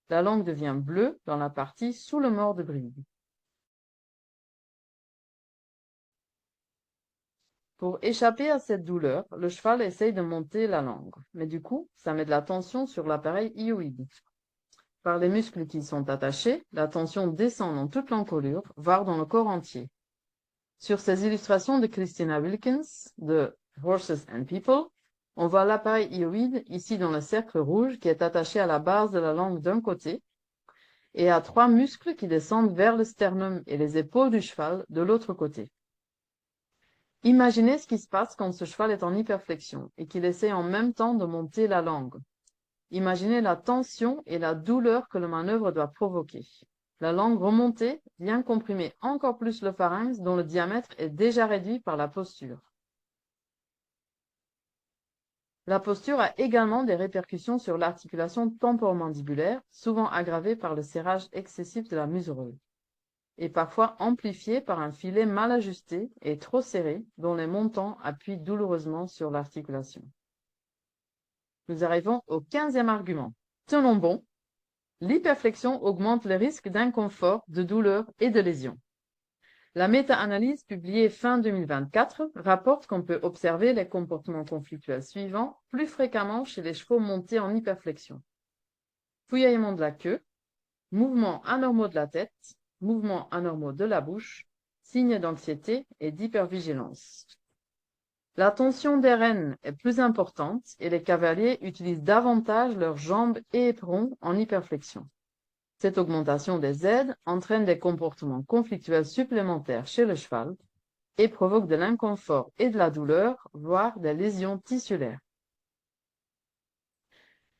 La langue devient bleue dans la partie sous le mors de bride. Pour échapper à cette douleur, le cheval essaye de monter la langue, mais du coup, ça met de la tension sur l'appareil hyoïde. Par les muscles qui y sont attachés, la tension descend dans toute l'encolure, voire dans le corps entier. Sur ces illustrations de Christina Wilkins, de Horses and People, on voit l'appareil hyoïde, ici dans le cercle rouge, qui est attaché à la base de la langue d'un côté, et à 3 muscles qui descendent vers le sternum et les épaules du cheval de l'autre côté. Imaginez ce qui se passe quand ce cheval est en hyperflexion et qu'il essaie en même temps de monter la langue. Imaginez la tension et la douleur que la manœuvre doit provoquer. La langue remontée vient comprimer encore plus le pharynx dont le diamètre est déjà réduit par la posture. La posture a également des répercussions sur l'articulation temporomandibulaire, souvent aggravée par le serrage excessif de la musereule, et parfois amplifiée par un filet mal ajusté et trop serré dont les montants appuient douloureusement sur l'articulation. Nous arrivons au 15e argument. Tenons bon, l'hyperflexion augmente le risque d'inconfort, de douleur et de lésion. La méta-analyse publiée fin 2024 rapporte qu'on peut observer les comportements conflictuels suivants plus fréquemment chez les chevaux montés en hyperflexion. Fouillement de la queue, mouvements anormaux de la tête, mouvements anormaux de la bouche, signes d'anxiété et d'hypervigilance. La tension des rênes est plus importante et les cavaliers utilisent davantage leurs jambes et éperons en hyperflexion. Cette augmentation des aides entraîne des comportements conflictuels supplémentaires chez le cheval et provoque de l'inconfort et de la douleur, voire des lésions tissulaires.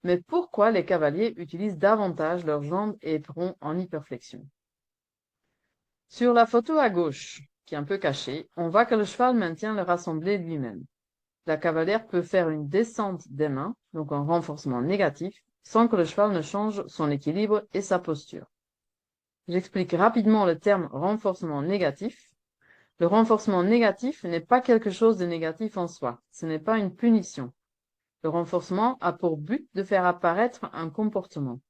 Mais pourquoi les cavaliers utilisent davantage leurs jambes et éperons en hyperflexion? Sur la photo à gauche, qui est un peu cachée, on voit que le cheval maintient le rassemblé lui-même. La cavalière peut faire une descente des mains, donc un renforcement négatif, sans que le cheval ne change son équilibre et sa posture. J'explique rapidement le terme renforcement négatif. Le renforcement négatif n'est pas quelque chose de négatif en soi, ce n'est pas une punition. Le renforcement a pour but de faire apparaître un comportement.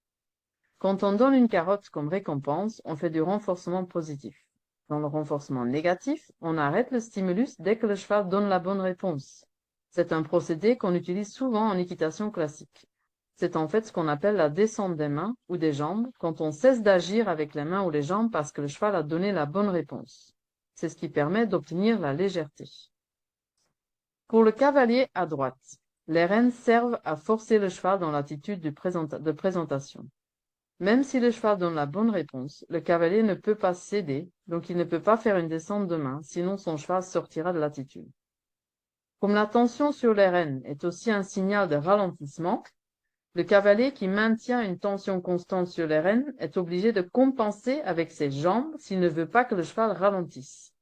Quand on donne une carotte comme récompense, on fait du renforcement positif. Dans le renforcement négatif, on arrête le stimulus dès que le cheval donne la bonne réponse. C'est un procédé qu'on utilise souvent en équitation classique. C'est en fait ce qu'on appelle la descente des mains ou des jambes, quand on cesse d'agir avec les mains ou les jambes parce que le cheval a donné la bonne réponse. C'est ce qui permet d'obtenir la légèreté. Pour le cavalier à droite, les rênes servent à forcer le cheval dans l'attitude de présentation. Même si le cheval donne la bonne réponse, le cavalier ne peut pas céder, donc il ne peut pas faire une descente de main, sinon son cheval sortira de l'attitude. Comme la tension sur les rênes est aussi un signal de ralentissement, le cavalier qui maintient une tension constante sur les rênes est obligé de compenser avec ses jambes s'il ne veut pas que le cheval ralentisse.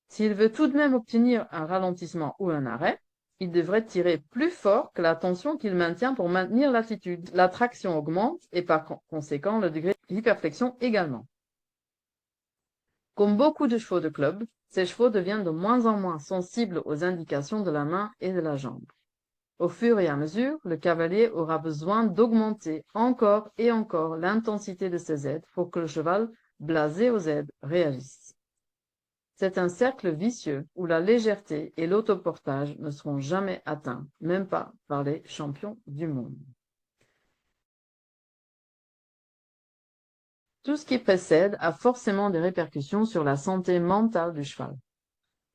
S'il veut tout de même obtenir un ralentissement ou un arrêt, il devrait tirer plus fort que la tension qu'il maintient pour maintenir l'attitude. La traction augmente et par conséquent le degré d'hyperflexion également. Comme beaucoup de chevaux de club, ces chevaux deviennent de moins en moins sensibles aux indications de la main et de la jambe. Au fur et à mesure, le cavalier aura besoin d'augmenter encore et encore l'intensité de ses aides pour que le cheval, blasé aux aides, réagisse. C'est un cercle vicieux où la légèreté et l'autoportage ne seront jamais atteints, même pas par les champions du monde. Tout ce qui précède a forcément des répercussions sur la santé mentale du cheval.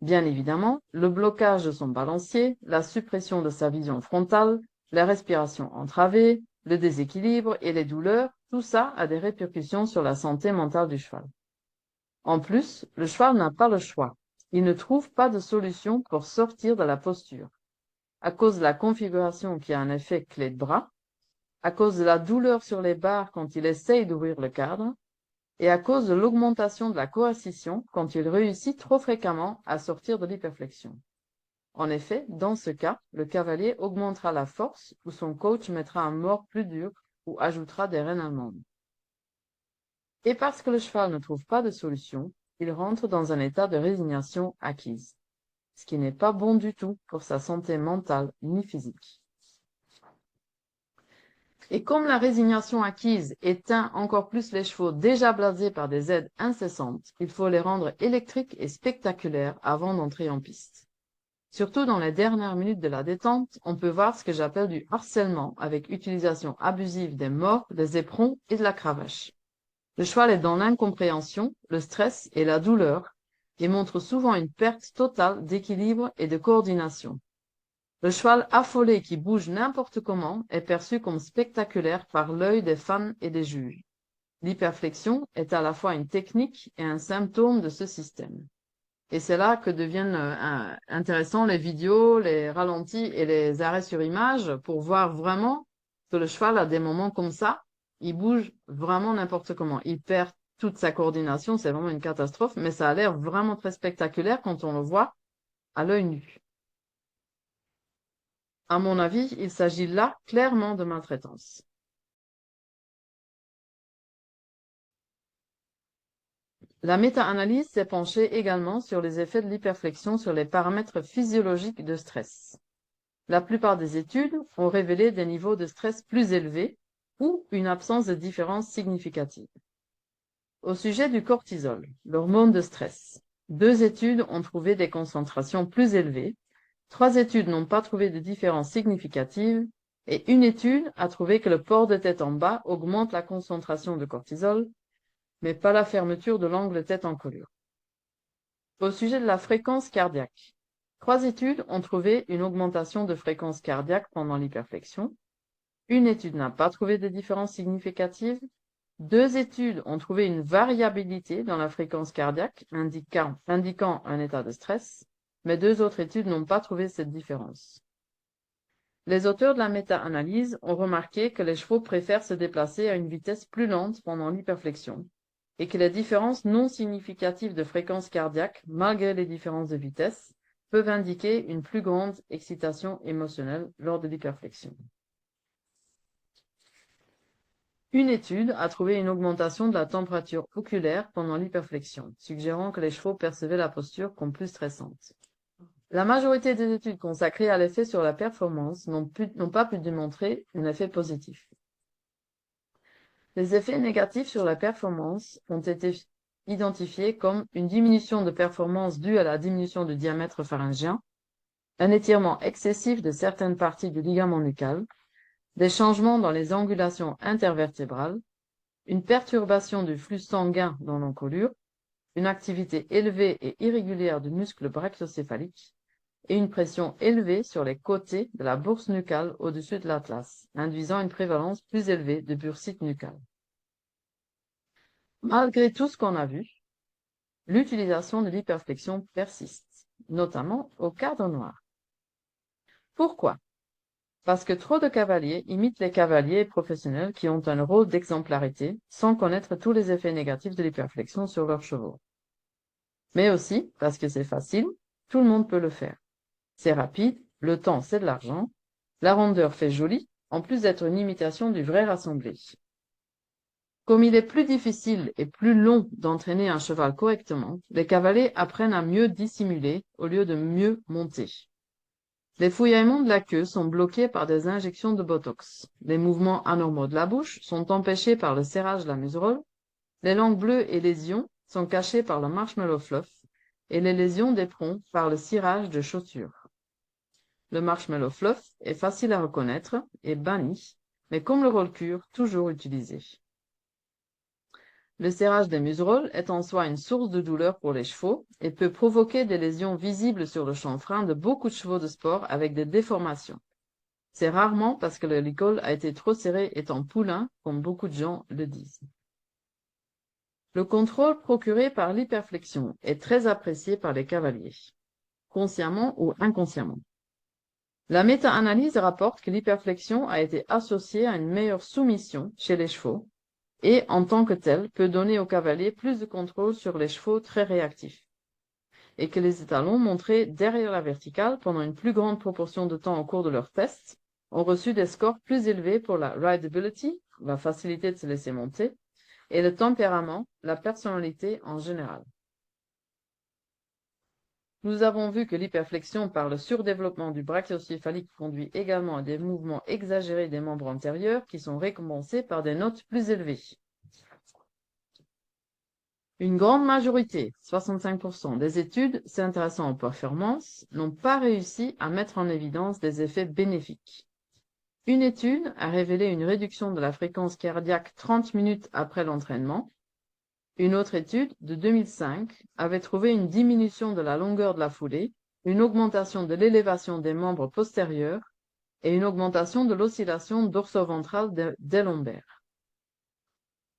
Bien évidemment, le blocage de son balancier, la suppression de sa vision frontale, la respiration entravée, le déséquilibre et les douleurs, tout ça a des répercussions sur la santé mentale du cheval. En plus, le cheval n'a pas le choix. Il ne trouve pas de solution pour sortir de la posture. À cause de la configuration qui a un effet clé de bras, à cause de la douleur sur les barres quand il essaye d'ouvrir le cadre, et à cause de l'augmentation de la coercition quand il réussit trop fréquemment à sortir de l'hyperflexion. En effet, dans ce cas, le cavalier augmentera la force ou son coach mettra un mors plus dur ou ajoutera des rênes allemandes. Et parce que le cheval ne trouve pas de solution, il rentre dans un état de résignation acquise, ce qui n'est pas bon du tout pour sa santé mentale ni physique. Et comme la résignation acquise éteint encore plus les chevaux déjà blasés par des aides incessantes, il faut les rendre électriques et spectaculaires avant d'entrer en piste. Surtout dans les dernières minutes de la détente, on peut voir ce que j'appelle du harcèlement avec utilisation abusive des morts, des éperons et de la cravache. Le cheval est dans l'incompréhension, le stress et la douleur et montre souvent une perte totale d'équilibre et de coordination. Le cheval affolé qui bouge n'importe comment est perçu comme spectaculaire par l'œil des fans et des juges. L'hyperflexion est à la fois une technique et un symptôme de ce système. Et c'est là que deviennent intéressants les vidéos, les ralentis et les arrêts sur image pour voir vraiment que le cheval a des moments comme ça, il bouge vraiment n'importe comment. Il perd toute sa coordination, c'est vraiment une catastrophe, mais ça a l'air vraiment très spectaculaire quand on le voit à l'œil nu. À mon avis, il s'agit là clairement de maltraitance. La méta-analyse s'est penchée également sur les effets de l'hyperflexion sur les paramètres physiologiques de stress. La plupart des études ont révélé des niveaux de stress plus élevés ou une absence de différence significative. Au sujet du cortisol, l'hormone de stress, 2 études ont trouvé des concentrations plus élevées, 3 études n'ont pas trouvé de différence significative et une étude a trouvé que le port de tête en bas augmente la concentration de cortisol, mais pas la fermeture de l'angle tête-encolure. Au sujet de la fréquence cardiaque, 3 études ont trouvé une augmentation de fréquence cardiaque pendant l'hyperflexion. Une étude n'a pas trouvé de différence significative. 2 études ont trouvé une variabilité dans la fréquence cardiaque, indiquant un état de stress, mais 2 autres études n'ont pas trouvé cette différence. Les auteurs de la méta-analyse ont remarqué que les chevaux préfèrent se déplacer à une vitesse plus lente pendant l'hyperflexion et que les différences non significatives de fréquence cardiaque, malgré les différences de vitesse, peuvent indiquer une plus grande excitation émotionnelle lors de l'hyperflexion. Une étude a trouvé une augmentation de la température oculaire pendant l'hyperflexion, suggérant que les chevaux percevaient la posture comme plus stressante. La majorité des études consacrées à l'effet sur la performance n'ont pas pu démontrer un effet positif. Les effets négatifs sur la performance ont été identifiés comme une diminution de performance due à la diminution du diamètre pharyngien, un étirement excessif de certaines parties du ligament nucal, des changements dans les angulations intervertébrales, une perturbation du flux sanguin dans l'encolure, une activité élevée et irrégulière du muscle brachiocéphalique et une pression élevée sur les côtés de la bourse nucale au-dessus de l'atlas, induisant une prévalence plus élevée de bursite nucale. Malgré tout ce qu'on a vu, l'utilisation de l'hyperflexion persiste, notamment au cadre noir. Pourquoi? Parce que trop de cavaliers imitent les cavaliers professionnels qui ont un rôle d'exemplarité sans connaître tous les effets négatifs de l'hyperflexion sur leurs chevaux. Mais aussi parce que c'est facile, tout le monde peut le faire. C'est rapide, le temps c'est de l'argent, la rondeur fait joli, en plus d'être une imitation du vrai rassemblé. Comme il est plus difficile et plus long d'entraîner un cheval correctement, les cavaliers apprennent à mieux dissimuler au lieu de mieux monter. Les fouillements de la queue sont bloqués par des injections de botox. Les mouvements anormaux de la bouche sont empêchés par le serrage de la muserolle. Les langues bleues et lésions sont cachées par le marshmallow fluff et les lésions d'éperon par le cirage de chaussures. Le marshmallow fluff est facile à reconnaître et banni, mais comme le roll-cure, toujours utilisé. Le serrage des muserolles est en soi une source de douleur pour les chevaux et peut provoquer des lésions visibles sur le chanfrein de beaucoup de chevaux de sport avec des déformations. C'est rarement parce que le licol a été trop serré étant poulain, comme beaucoup de gens le disent. Le contrôle procuré par l'hyperflexion est très apprécié par les cavaliers, consciemment ou inconsciemment. La méta-analyse rapporte que l'hyperflexion a été associée à une meilleure soumission chez les chevaux et, en tant que telle, peut donner aux cavaliers plus de contrôle sur les chevaux très réactifs, et que les étalons montrés derrière la verticale pendant une plus grande proportion de temps au cours de leurs tests ont reçu des scores plus élevés pour la rideability, la facilité de se laisser monter, et le tempérament, la personnalité en général. Nous avons vu que l'hyperflexion par le surdéveloppement du brachiocéphalique conduit également à des mouvements exagérés des membres antérieurs qui sont récompensés par des notes plus élevées. Une grande majorité, 65% des études s'intéressant aux performances, n'ont pas réussi à mettre en évidence des effets bénéfiques. Une étude a révélé une réduction de la fréquence cardiaque 30 minutes après l'entraînement. Une autre étude, de 2005, avait trouvé une diminution de la longueur de la foulée, une augmentation de l'élévation des membres postérieurs et une augmentation de l'oscillation dorso-ventrale des lombaires.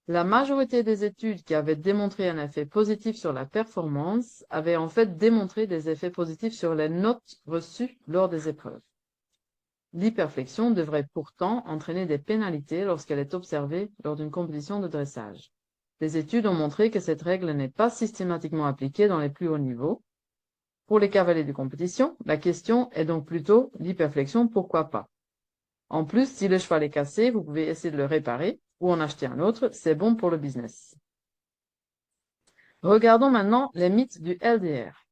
La majorité des études qui avaient démontré un effet positif sur la performance avaient en fait démontré des effets positifs sur les notes reçues lors des épreuves. L'hyperflexion devrait pourtant entraîner des pénalités lorsqu'elle est observée lors d'une compétition de dressage. Les études ont montré que cette règle n'est pas systématiquement appliquée dans les plus hauts niveaux. Pour les cavaliers de compétition, la question est donc plutôt l'hyperflexion, pourquoi pas? En plus, si le cheval est cassé, vous pouvez essayer de le réparer ou en acheter un autre, c'est bon pour le business. Regardons maintenant les mythes du LDR.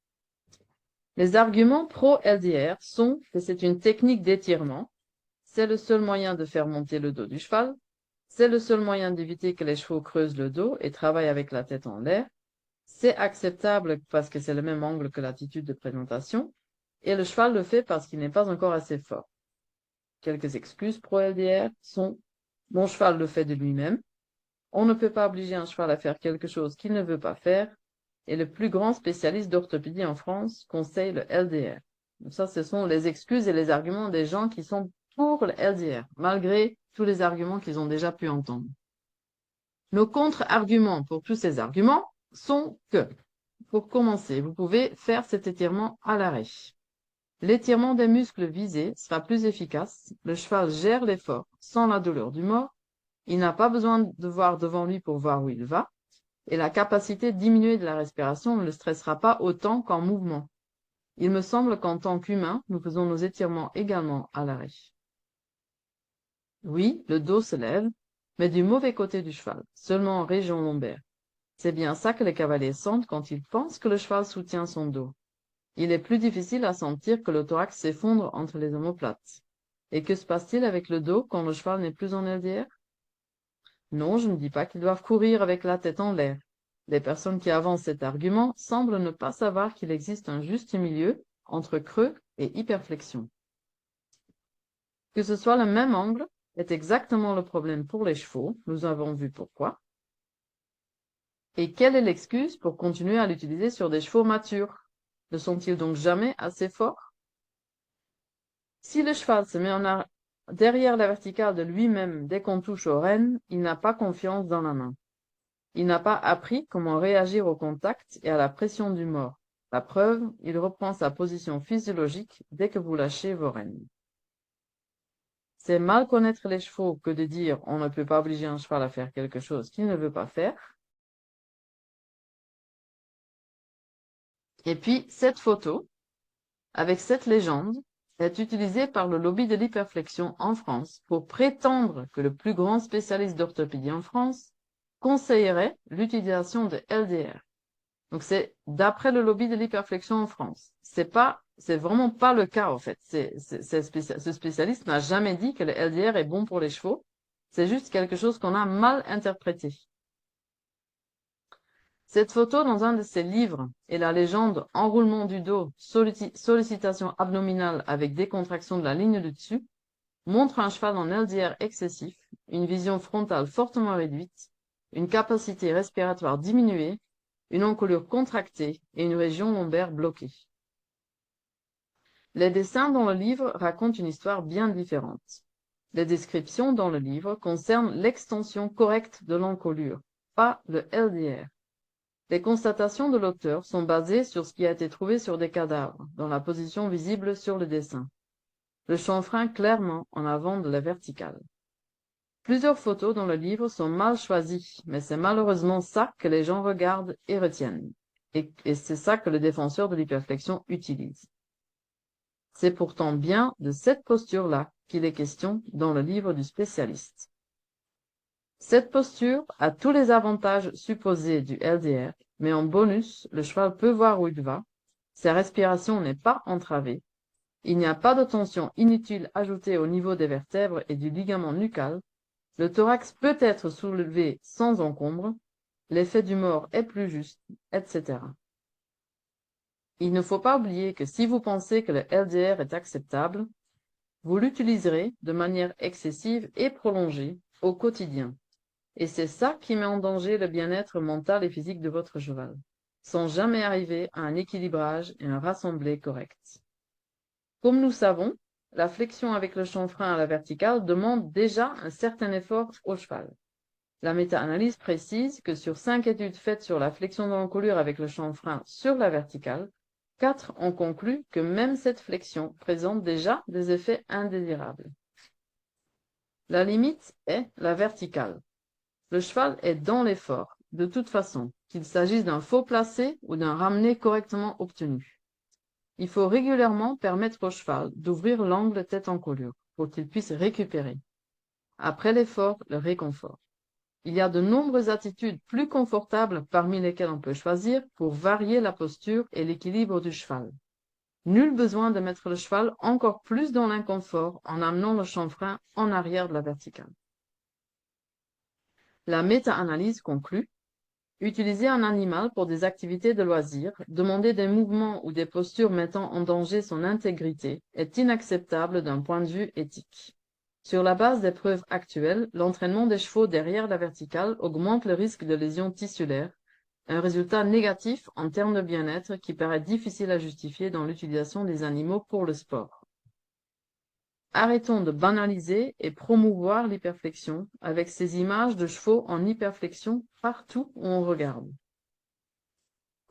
Les arguments pro-LDR sont que c'est une technique d'étirement, c'est le seul moyen de faire monter le dos du cheval, c'est le seul moyen d'éviter que les chevaux creusent le dos et travaillent avec la tête en l'air, c'est acceptable parce que c'est le même angle que l'attitude de présentation, et le cheval le fait parce qu'il n'est pas encore assez fort. Quelques excuses pro-LDR sont « mon cheval le fait de lui-même »,« on ne peut pas obliger un cheval à faire quelque chose qu'il ne veut pas faire », et le plus grand spécialiste d'orthopédie en France conseille le LDR. Donc ça, ce sont les excuses et les arguments des gens qui sont pour le LDR, malgré tous les arguments qu'ils ont déjà pu entendre. Nos contre-arguments pour tous ces arguments sont que, pour commencer, vous pouvez faire cet étirement à l'arrêt. L'étirement des muscles visés sera plus efficace, le cheval gère l'effort sans la douleur du mort, il n'a pas besoin de voir devant lui pour voir où il va, et la capacité diminuée de la respiration ne le stressera pas autant qu'en mouvement. Il me semble qu'en tant qu'humain, nous faisons nos étirements également à l'arrêt. Oui, le dos se lève, mais du mauvais côté du cheval, seulement en région lombaire. C'est bien ça que les cavaliers sentent quand ils pensent que le cheval soutient son dos. Il est plus difficile à sentir que le thorax s'effondre entre les omoplates. Et que se passe-t-il avec le dos quand le cheval n'est plus en LDR? Non, je ne dis pas qu'ils doivent courir avec la tête en l'air. Les personnes qui avancent cet argument semblent ne pas savoir qu'il existe un juste milieu entre creux et hyperflexion. Que ce soit le même angle est exactement le problème pour les chevaux, nous avons vu pourquoi. Et quelle est l'excuse pour continuer à l'utiliser sur des chevaux matures? Ne sont-ils donc jamais assez forts? Si le cheval se met derrière la verticale de lui-même dès qu'on touche aux rênes, il n'a pas confiance dans la main. Il n'a pas appris comment réagir au contact et à la pression du mort. La preuve, il reprend sa position physiologique dès que vous lâchez vos rênes. C'est mal connaître les chevaux que de dire on ne peut pas obliger un cheval à faire quelque chose qu'il ne veut pas faire. Et puis, cette photo, avec cette légende, est utilisée par le lobby de l'hyperflexion en France pour prétendre que le plus grand spécialiste d'orthopédie en France conseillerait l'utilisation de LDR. Donc c'est d'après le lobby de l'hyperflexion en France. C'est vraiment pas le cas en fait. Ce spécialiste n'a jamais dit que le LDR est bon pour les chevaux. C'est juste quelque chose qu'on a mal interprété. Cette photo dans un de ses livres et la légende enroulement du dos, sollicitation abdominale avec décontraction de la ligne du dessus montre un cheval en LDR excessif, une vision frontale fortement réduite, une capacité respiratoire diminuée, une encolure contractée et une région lombaire bloquée. Les dessins dans le livre racontent une histoire bien différente. Les descriptions dans le livre concernent l'extension correcte de l'encolure, pas le LDR. Les constatations de l'auteur sont basées sur ce qui a été trouvé sur des cadavres, dans la position visible sur le dessin. Le chanfrein clairement en avant de la verticale. Plusieurs photos dans le livre sont mal choisies, mais c'est malheureusement ça que les gens regardent et retiennent. Et c'est ça que le défenseur de l'hyperflexion utilise. C'est pourtant bien de cette posture-là qu'il est question dans le livre du spécialiste. Cette posture a tous les avantages supposés du LDR, mais en bonus, le cheval peut voir où il va, sa respiration n'est pas entravée, il n'y a pas de tension inutile ajoutée au niveau des vertèbres et du ligament nucal, le thorax peut être soulevé sans encombre, l'effet du mort est plus juste, etc. Il ne faut pas oublier que si vous pensez que le LDR est acceptable, vous l'utiliserez de manière excessive et prolongée au quotidien. Et c'est ça qui met en danger le bien-être mental et physique de votre cheval, sans jamais arriver à un équilibrage et un rassemblé correct. Comme nous savons, la flexion avec le chanfrein à la verticale demande déjà un certain effort au cheval. La méta-analyse précise que sur 5 études faites sur la flexion de l'encolure avec le chanfrein sur la verticale, 4 ont conclu que même cette flexion présente déjà des effets indésirables. La limite est la verticale. Le cheval est dans l'effort, de toute façon, qu'il s'agisse d'un faux placé ou d'un ramené correctement obtenu. Il faut régulièrement permettre au cheval d'ouvrir l'angle tête-encolure pour qu'il puisse récupérer. Après l'effort, le réconfort. Il y a de nombreuses attitudes plus confortables parmi lesquelles on peut choisir pour varier la posture et l'équilibre du cheval. Nul besoin de mettre le cheval encore plus dans l'inconfort en amenant le chanfrein en arrière de la verticale. La méta-analyse conclut: utiliser un animal pour des activités de loisirs, demander des mouvements ou des postures mettant en danger son intégrité est inacceptable d'un point de vue éthique. Sur la base des preuves actuelles, l'entraînement des chevaux derrière la verticale augmente le risque de lésions tissulaires, un résultat négatif en termes de bien-être qui paraît difficile à justifier dans l'utilisation des animaux pour le sport. Arrêtons de banaliser et promouvoir l'hyperflexion avec ces images de chevaux en hyperflexion partout où on regarde.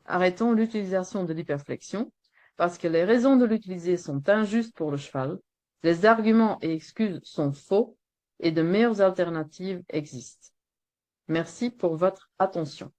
Arrêtons l'utilisation de l'hyperflexion parce que les raisons de l'utiliser sont injustes pour le cheval, les arguments et excuses sont faux et de meilleures alternatives existent. Merci pour votre attention.